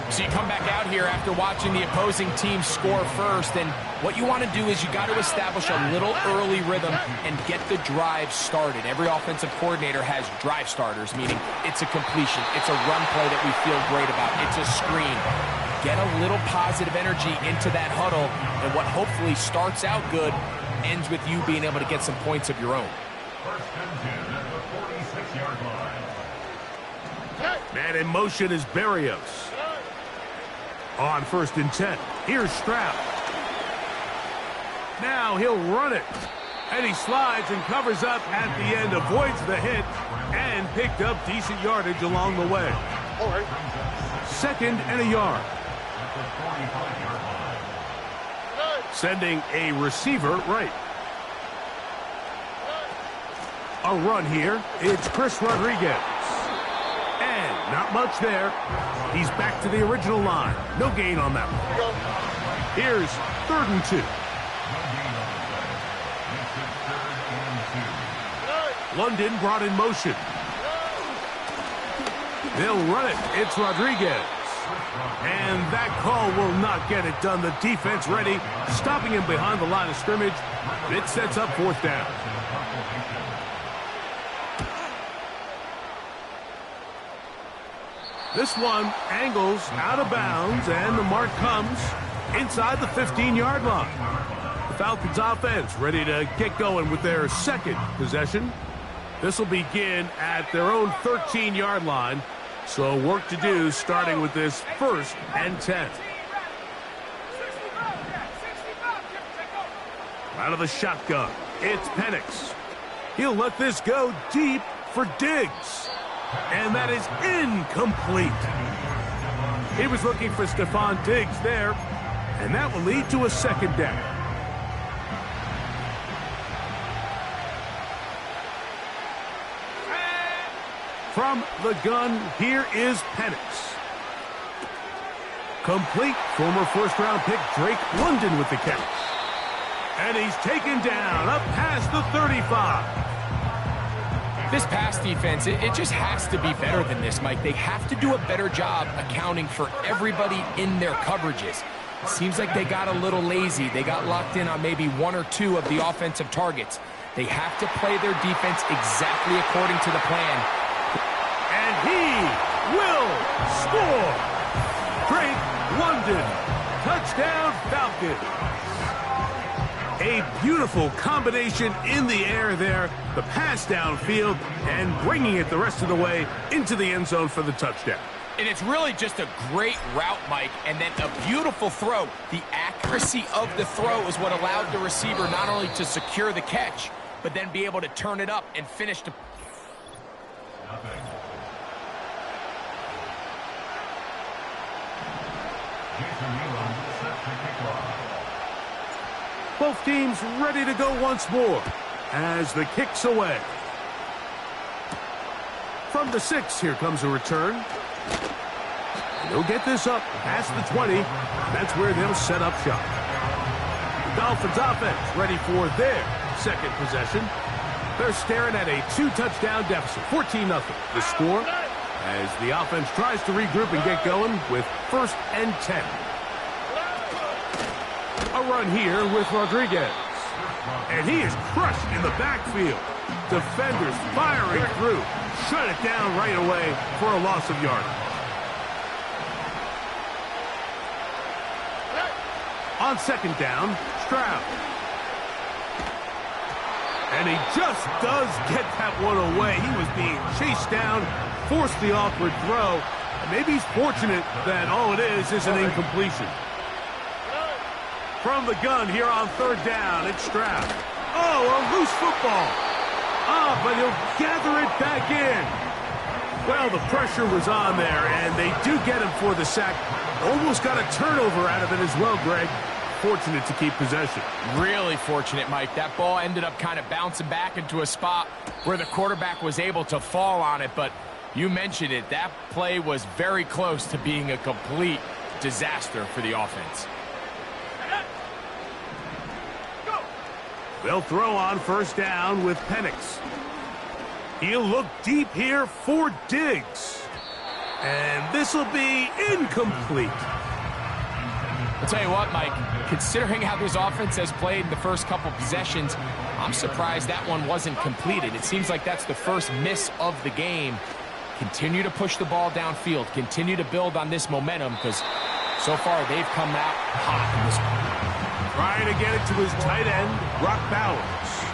So you come back out here after watching the opposing team score first, and what you want to do is you got to establish a little early rhythm and get the drive started. Every offensive coordinator has drive starters, meaning it's a completion, it's a run play that we feel great about, it's a screen. Get a little positive energy into that huddle, and what hopefully starts out good ends with you being able to get some points of your own. Man in motion is Berrios. On 1st and 10. Here's Stroud. Now he'll run it. And he slides and covers up at the end, avoids the hit, and picked up decent yardage along the way. 2nd and a yard. Sending a receiver right. A run here. It's Chris Rodriguez. And not much there. He's back to the original line. No gain on that one. Here's 3rd and 2. London brought in motion. They'll run it. It's Rodriguez. And that call will not get it done. The defense ready, stopping him behind the line of scrimmage. It sets up 4th down. This one angles out of bounds, and the mark comes inside the 15-yard line. The Falcons offense ready to get going with their 2nd possession. This will begin at their own 13-yard line. So work to do starting with this 1st and 10. Out of the shotgun, it's Penix. He'll let this go deep for Diggs. And that is incomplete. He was looking for Stephon Diggs there, and that will lead to a 2nd down. From the gun, here is Penix. Complete. Former 1st-round pick Drake London with the catch. And he's taken down up past the 35. This pass defense, it just has to be better than this, Mike. They have to do a better job accounting for everybody in their coverages. Seems like they got a little lazy. They got locked in on maybe 1 or 2 of the offensive targets. They have to play their defense exactly according to the plan. And he will score. Drake London. Touchdown Falcons. A beautiful combination in the air there. The pass downfield and bringing it the rest of the way into the end zone for the touchdown. And it's really just a great route, Mike, and then a beautiful throw. The accuracy of the throw is what allowed the receiver not only to secure the catch, but then be able to turn it up and finish the... Both teams ready to go once more as the kick's away. From the 6, here comes a return. And they'll get this up past the 20. That's where they'll set up shop. The Dolphins offense ready for their 2nd possession. They're staring at a 2-touchdown deficit, 14-0. The score as the offense tries to regroup and get going with 1st and 10. A run here with Rodriguez. And he is crushed in the backfield. Defenders firing through. Shut it down right away for a loss of yardage. On second down, Stroud. And he just does get that one away. He was being chased down, forced the awkward throw. And maybe he's fortunate that all it is an incompletion. From the gun here on third down, it's Stroud. Oh, a loose football. But he'll gather it back in. Well, the pressure was on there, and they do get him for the sack. Almost got a turnover out of it as well, Greg. Fortunate to keep possession. Really fortunate, Mike. That ball ended up kind of bouncing back into a spot where the quarterback was able to fall on it, but you mentioned it. That play was very close to being a complete disaster for the offense. They'll throw on first down with Penix. He'll look deep here for Diggs. And this will be incomplete. I'll tell you what, Mike, considering how this offense has played in the first couple possessions, I'm surprised that one wasn't completed. It seems like that's the first miss of the game. Continue to push the ball downfield. Continue to build on this momentum because so far they've come out hot in this one. Trying to get it to his tight end, Brock Bowers.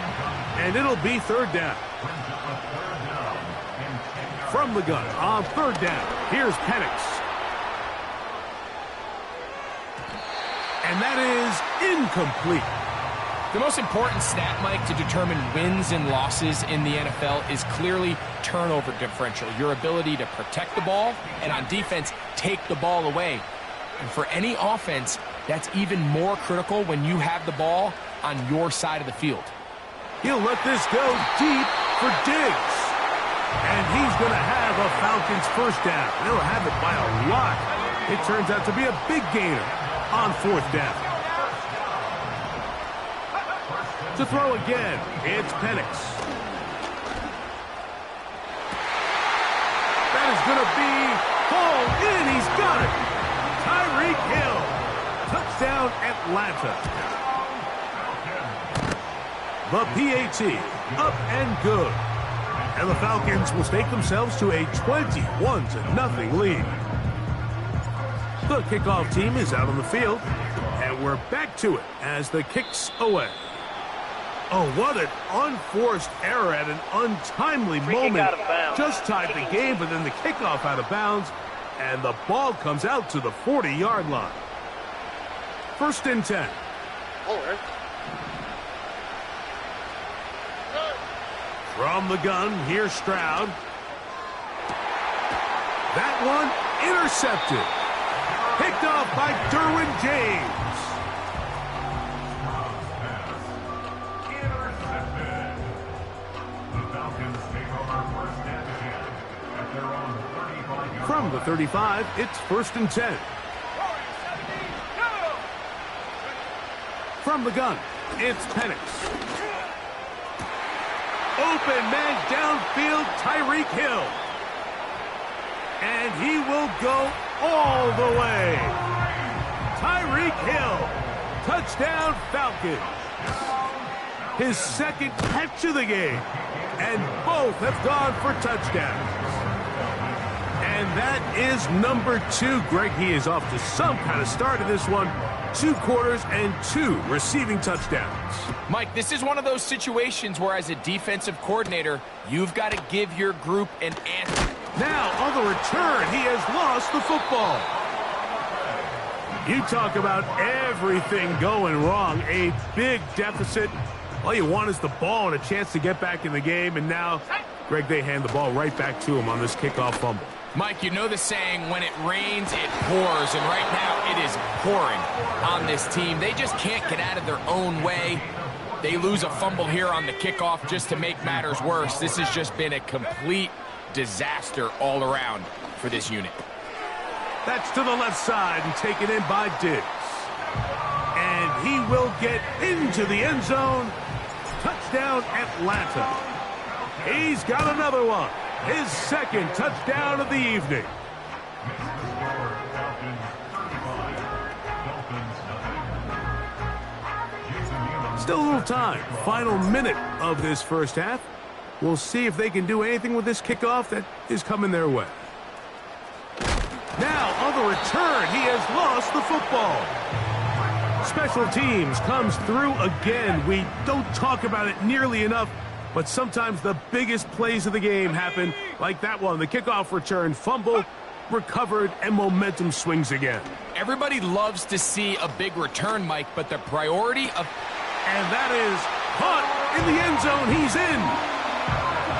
And it'll be third down. From the gun on third down, here's Penix. And that is incomplete. The most important stat, Mike, to determine wins and losses in the NFL is clearly turnover differential, your ability to protect the ball and on defense take the ball away. And for any offense, that's even more critical when you have the ball on your side of the field. He'll let this go deep for Diggs. And he's going to have a Falcons first down. They'll have it by a lot. It turns out to be a big gainer on fourth down. To throw again, it's Penix. That is going to be hauled in. He's got it. Tyreek Hill. Touchdown, Atlanta. The PAT, up and good. And the Falcons will stake themselves to a 21-0 lead. The kickoff team is out on the field, and we're back to it as the kick's away. Oh, what an unforced error at an untimely moment. Just tied the game, but then the kickoff out of bounds, and the ball comes out to the 40-yard line. First and 10. From the gun, here's Stroud. That one intercepted. Picked off by Derwin James. From the 35, it's first and 10. From the gun, it's Penix. Open man downfield, Tyreek Hill. And he will go all the way. Tyreek Hill, touchdown Falcons. His second catch of the game. And both have gone for touchdowns. And that is number 2. Greg, he is off to some kind of start in this one. 2 quarters and 2 receiving touchdowns. Mike, this is one of those situations where as a defensive coordinator, you've got to give your group an answer. Now, on the return, he has lost the football. You talk about everything going wrong. A big deficit. All you want is the ball and a chance to get back in the game. And now, Greg, they hand the ball right back to him on this kickoff fumble. Mike, you know the saying, when it rains, it pours. And right now, it is pouring on this team. They just can't get out of their own way. They lose a fumble here on the kickoff just to make matters worse. This has just been a complete disaster all around for this unit. That's to the left side and taken in by Diggs. And he will get into the end zone. Touchdown, Atlanta. He's got another one. His second touchdown of the evening. Still a little time. Final minute of this first half. We'll see if they can do anything with this kickoff that is coming their way. Now, on the return, he has lost the football. Special teams comes through again. We don't talk about it nearly enough, but sometimes the biggest plays of the game happen, like that one. The kickoff return, fumble, recovered, and momentum swings again. Everybody loves to see a big return, Mike, but the priority of... And that is caught in the end zone. He's in.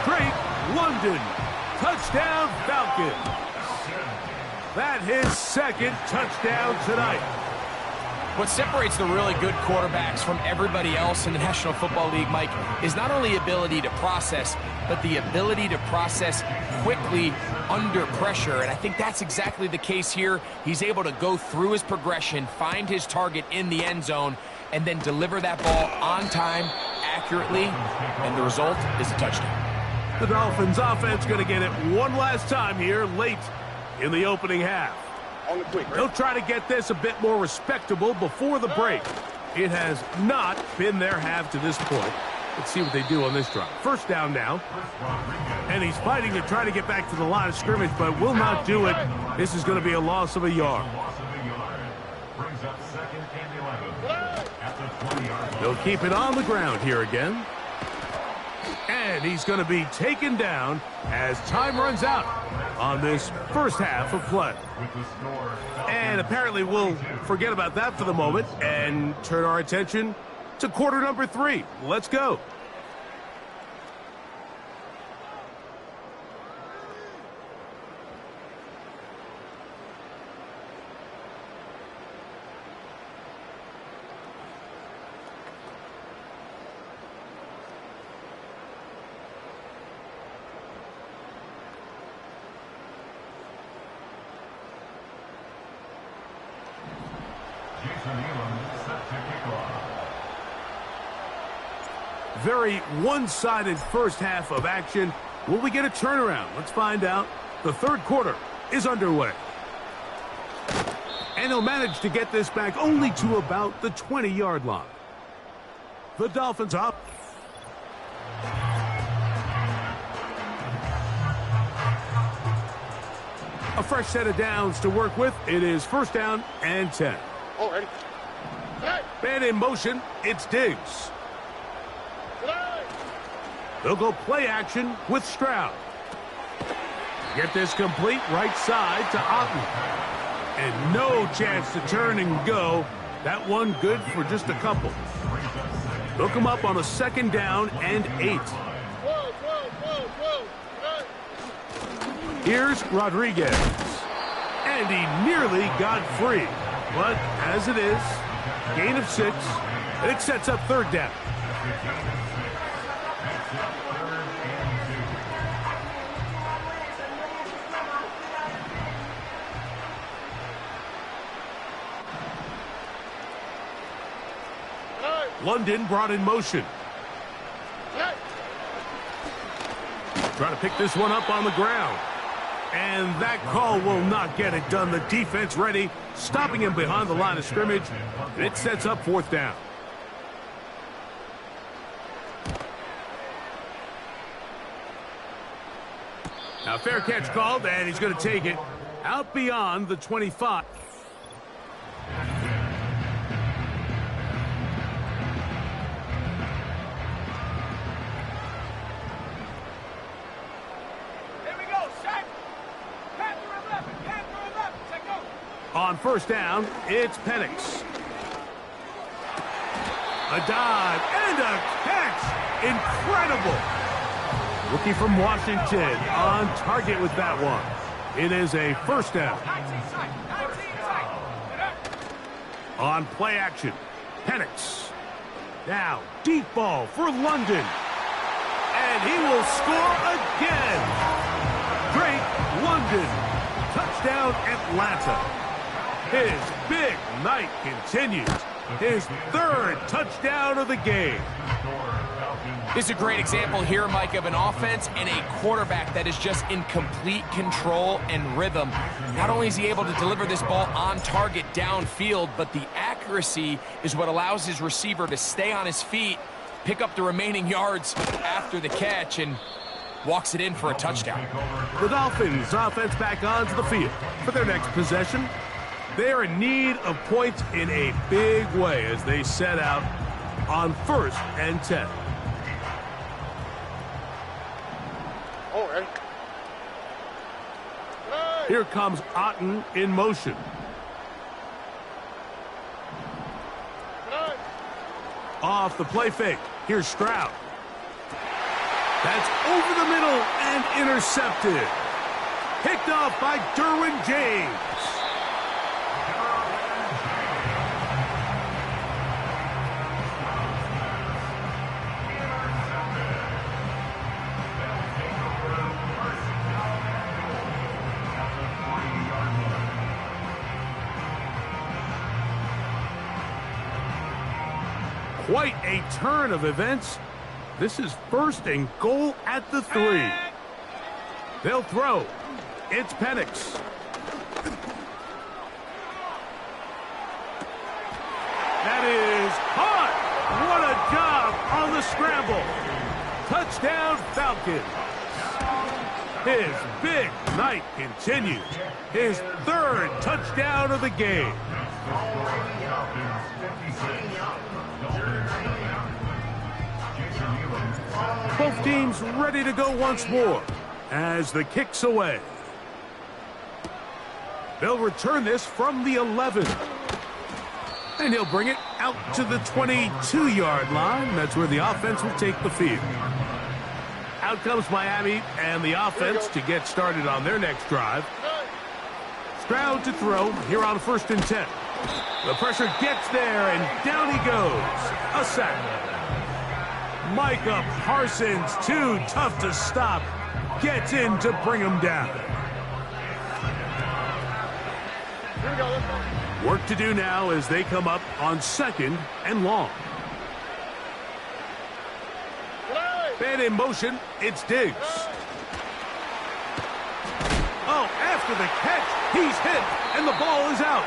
Drake London. Touchdown, Falcons. That his second touchdown tonight. What separates the really good quarterbacks from everybody else in the National Football League, Mike, is not only ability to process, but the ability to process quickly under pressure. And I think that's exactly the case here. He's able to go through his progression, find his target in the end zone, and then deliver that ball on time, accurately, and the result is a touchdown. The Dolphins offense going to get it one last time here late in the opening half. They'll try to get this a bit more respectable before the break. It has not been their half to this point. Let's see what they do on this drive. First down now. And he's fighting to try to get back to the line of scrimmage, but will not do it. This is going to be a loss of a yard. They'll keep it on the ground here again. And he's going to be taken down as time runs out on this first half of play. And apparently we'll forget about that for the moment and turn our attention to quarter number 3. Let's go. Very one-sided first half of action. Will we get a turnaround? Let's find out. The third quarter is underway. And he'll manage to get this back only to about the 20-yard line. The Dolphins up. A fresh set of downs to work with. It is first down and 10. Already. Man in motion. It's Diggs. They'll go play action with Stroud. Get this complete right side to Otten. And no chance to turn and go. That one good for just a couple. Look him up on a second down and 8. Here's Rodriguez. And he nearly got free. But as it is, gain of 6. And it sets up third down. London brought in motion. Trying to pick this one up on the ground. And that call will not get it done. The defense ready, stopping him behind the line of scrimmage. And it sets up fourth down. Now fair catch called, and he's going to take it out beyond the 25. On first down, it's Penix. A dive and a catch. Incredible. Rookie from Washington on target with that one. It is a first down. On play action, Penix. Now, deep ball for London. And he will score again. Drake London. Touchdown, Atlanta. His big night continues. His third touchdown of the game. This is a great example here, Mike, of an offense and a quarterback that is just in complete control and rhythm. Not only is he able to deliver this ball on target downfield, but the accuracy is what allows his receiver to stay on his feet, pick up the remaining yards after the catch, and walks it in for a touchdown. The Dolphins offense back onto the field for their next possession. They are in need of points in a big way as they set out on 1st and 10. All right. Here comes Otten in motion. Off the play fake. Here's Stroud. That's over the middle and intercepted. Picked off by Derwin James. Quite a turn of events. This is 1st and goal at the 3. They'll throw. It's Penix. That is caught. What a job on the scramble. Touchdown Falcons. His big night continues. His 3rd touchdown of the game. Both teams ready to go once more as the kick's away. They'll return this from the 11. And he'll bring it out to the 22-yard line. That's where the offense will take the field. Out comes Miami and the offense to get started on their next drive. Stroud to throw here on 1st and 10. The pressure gets there, and down he goes. A sack. Micah Parsons, too tough to stop, gets in to bring him down. Work to do now as they come up on 2nd and long. Man in motion, it's Diggs. Oh, after the catch, he's hit, and the ball is out.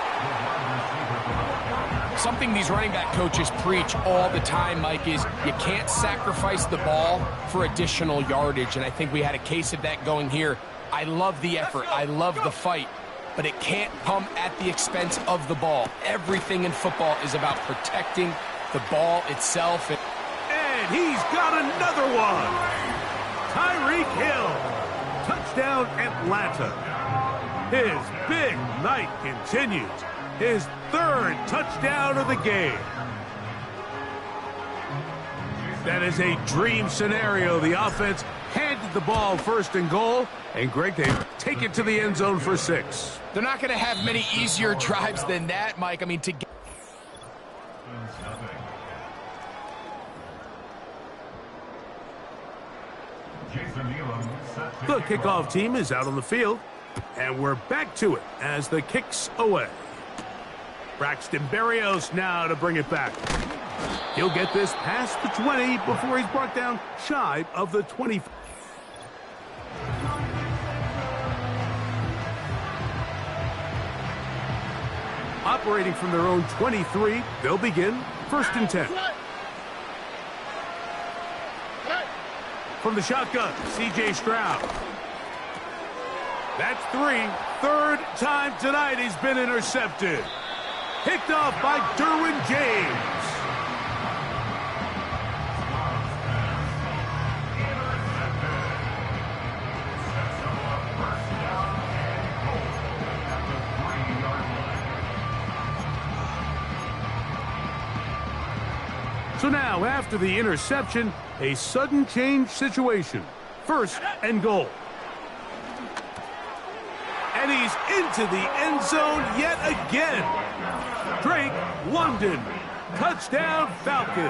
Something these running back coaches preach all the time, Mike, is you can't sacrifice the ball for additional yardage, and I think we had a case of that going here. I love the effort. I love the fight, but it can't come at the expense of the ball. Everything in football is about protecting the ball itself. And he's got another one. Tyreek Hill. Touchdown, Atlanta. His big night continues. His 3rd touchdown of the game. That is a dream scenario. The offense handed the ball 1st and goal. And, Greg, they take it to the end zone for 6. They're not going to have many easier drives than that, Mike. I mean, to get... The kickoff team is out on the field. And we're back to it as the kick's away. Braxton Berrios now to bring it back. He'll get this past the 20 before he's brought down shy of the 20. Operating from their own 23, they'll begin 1st and 10. From the shotgun, C.J. Stroud. That's 3. 3rd time tonight he's been intercepted. Picked off by Derwin James. So now, after the interception, a sudden change situation. 1st and goal. And he's into the end zone yet again. Drake London. Touchdown Falcons.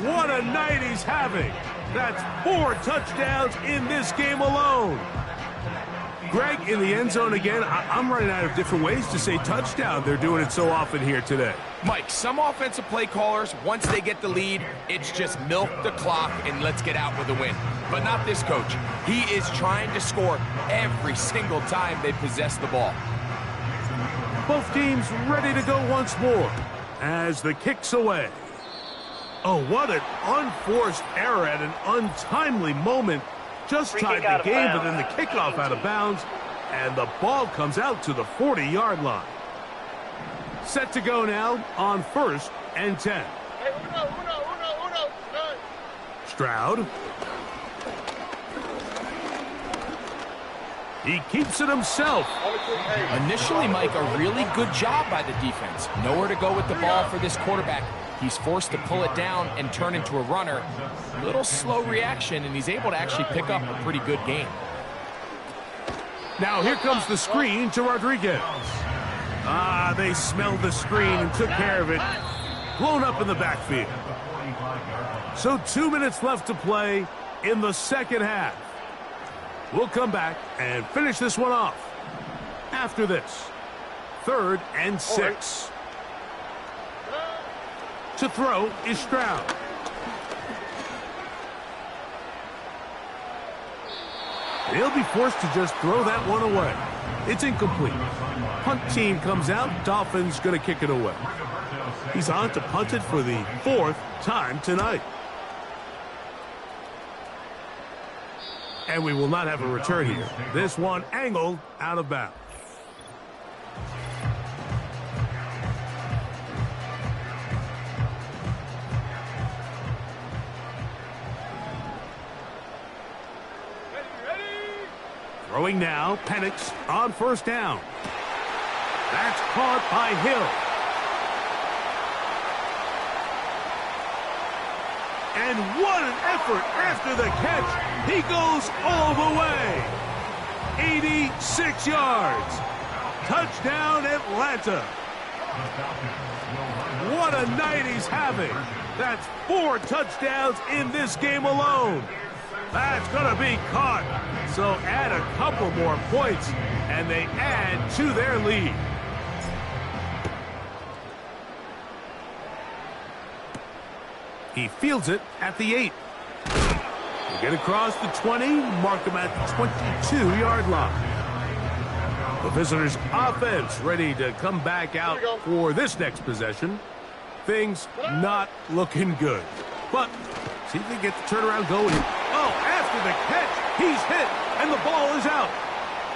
What a night he's having. That's 4 touchdowns in this game alone. Greg, in the end zone again. I'm running out of different ways to say touchdown. They're doing it so often here today. Mike, some offensive play callers, once they get the lead, it's just milk the clock and let's get out with a win. But not this coach. He is trying to score every single time they possess the ball. Both teams ready to go once more as the kick's away. Oh, what an unforced error at an untimely moment. Just tied the game, but then the kickoff out of bounds. And the ball comes out to the 40-yard line. Set to go now on 1st and 10. Stroud. He keeps it himself. Initially, Mike, a really good job by the defense. Nowhere to go with the ball for this quarterback. He's forced to pull it down and turn into a runner. Little slow reaction, and he's able to actually pick up a pretty good game. Now here comes the screen to Rodriguez. They smelled the screen and took care of it. Blown up in the backfield. So 2 minutes left to play in the second half. We'll come back and finish this one off. After this, 3rd and 6. To throw is Stroud. He'll be forced to just throw that one away. It's incomplete. Punt team comes out. Dolphins going to kick it away. He's on to punt it for the 4th time tonight. And we will not have a return here. This one angled out of bounds. Throwing now, Penix on 1st down. That's caught by Hill. And what an effort after the catch. He goes all the way. 86 yards. Touchdown, Atlanta. What a night he's having. That's 4 touchdowns in this game alone. That's going to be caught. So add a couple more points, and they add to their lead. He fields it at the 8. They get across the 20, mark him at the 22-yard line. The visitors' offense ready to come back out for this next possession. Things not looking good. But see if they get the turnaround going. Oh, after the catch, he's hit, and the ball is out.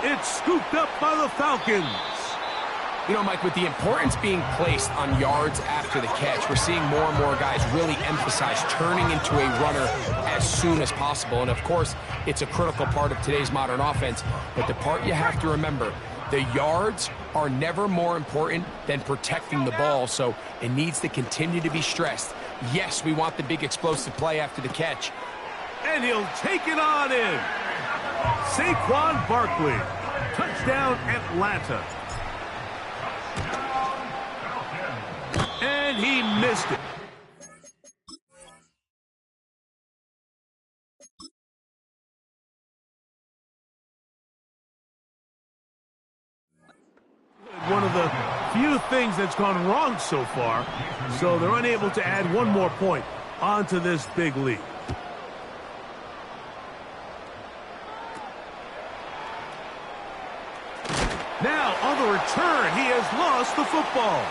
It's scooped up by the Falcons. You know, Mike, with the importance being placed on yards after the catch, we're seeing more and more guys really emphasize turning into a runner as soon as possible. And, of course, it's a critical part of today's modern offense. But the part you have to remember, the yards are never more important than protecting the ball, so it needs to continue to be stressed. Yes, we want the big explosive play after the catch. And he'll take it on in. Saquon Barkley. Touchdown, Atlanta. And he missed it. One of the few things that's gone wrong so far, so they're unable to add one more point onto this big lead. Now, on the return, he has lost the football.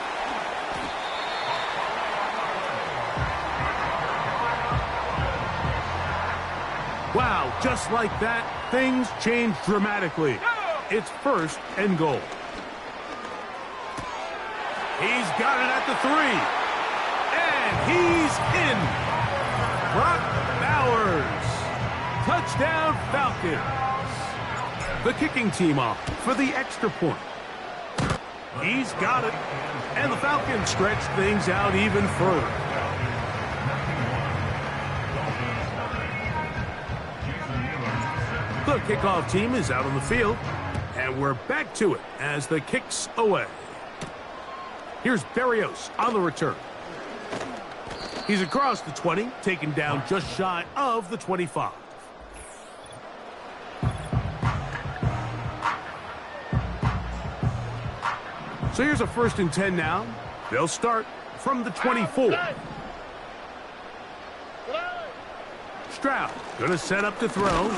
Wow, just like that, things change dramatically. It's 1st and goal. He's got it at the 3. And he's in. Brock Bowers. Touchdown, Falcons. The kicking team off for the extra point. He's got it. And the Falcons stretch things out even further. The kickoff team is out on the field. And we're back to it as the kick's away. Here's Berrios on the return. He's across the 20, taken down just shy of the 25. So here's a 1st and 10 now. They'll start from the 24. Stroud going to set up to throw.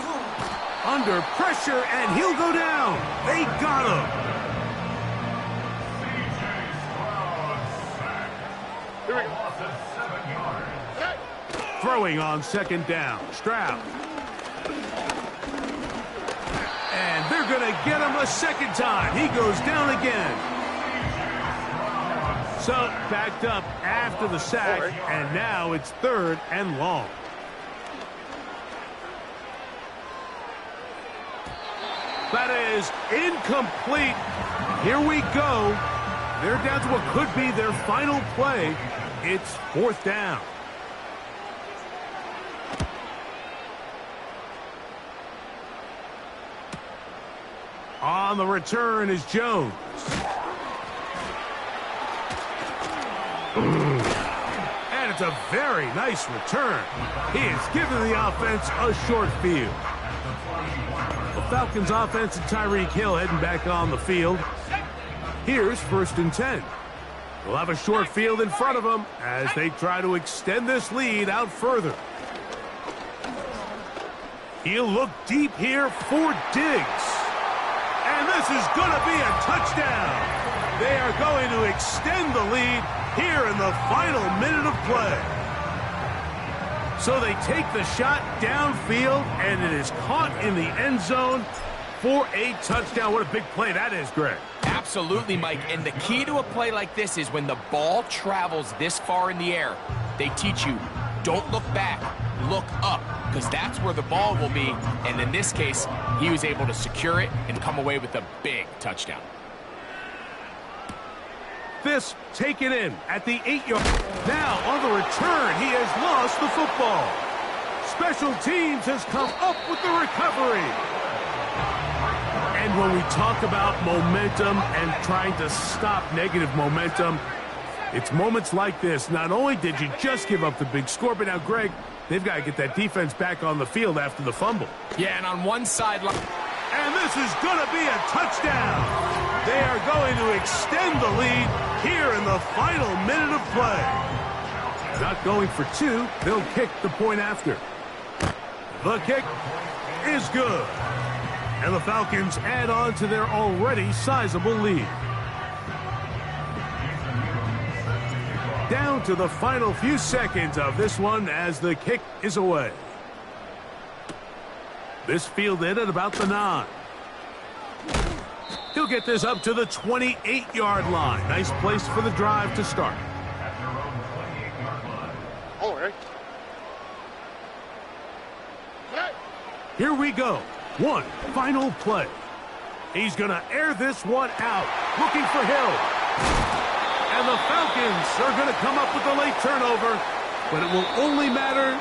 Under pressure, and he'll go down. They got him. Throwing on 2nd down. Stroud. And they're going to get him a second time. He goes down again. So backed up after the sack, and now it's 3rd and long. That is incomplete. Here we go. They're down to what could be their final play. It's 4th down. On the return is Jones. And it's a very nice return. He has given the offense a short field. The Falcons offense and Tyreek Hill heading back on the field. Here's 1st and 10. They'll have a short field in front of them as they try to extend this lead out further. He'll look deep here for Diggs. And this is going to be a touchdown. They are going to extend the lead here in the final minute of play. So they take the shot downfield, and it is caught in the end zone for a touchdown. What a big play that is, Greg. Absolutely, Mike. And the key to a play like this is when the ball travels this far in the air, they teach you, don't look back, look up, because that's where the ball will be. And in this case, he was able to secure it and come away with a big touchdown. This taken in at the 8-yard. Now on the return, he has lost the football. Special teams has come up with the recovery. And when we talk about momentum and trying to stop negative momentum, it's moments like this. Not only did you just give up the big score, but now, Greg, they've got to get that defense back on the field after the fumble. Yeah, and on one sideline. And this is going to be a touchdown. They are going to extend the lead here in the final minute of play. Not going for 2. They'll kick the point after. The kick is good. And the Falcons add on to their already sizable lead. Down to the final few seconds of this one as the kick is away. This fielded at about the 9. He'll get this up to the 28-yard line. Nice place for the drive to start. Here we go. One final play. He's going to air this one out. Looking for Hill. And the Falcons are going to come up with a late turnover, but it will only matter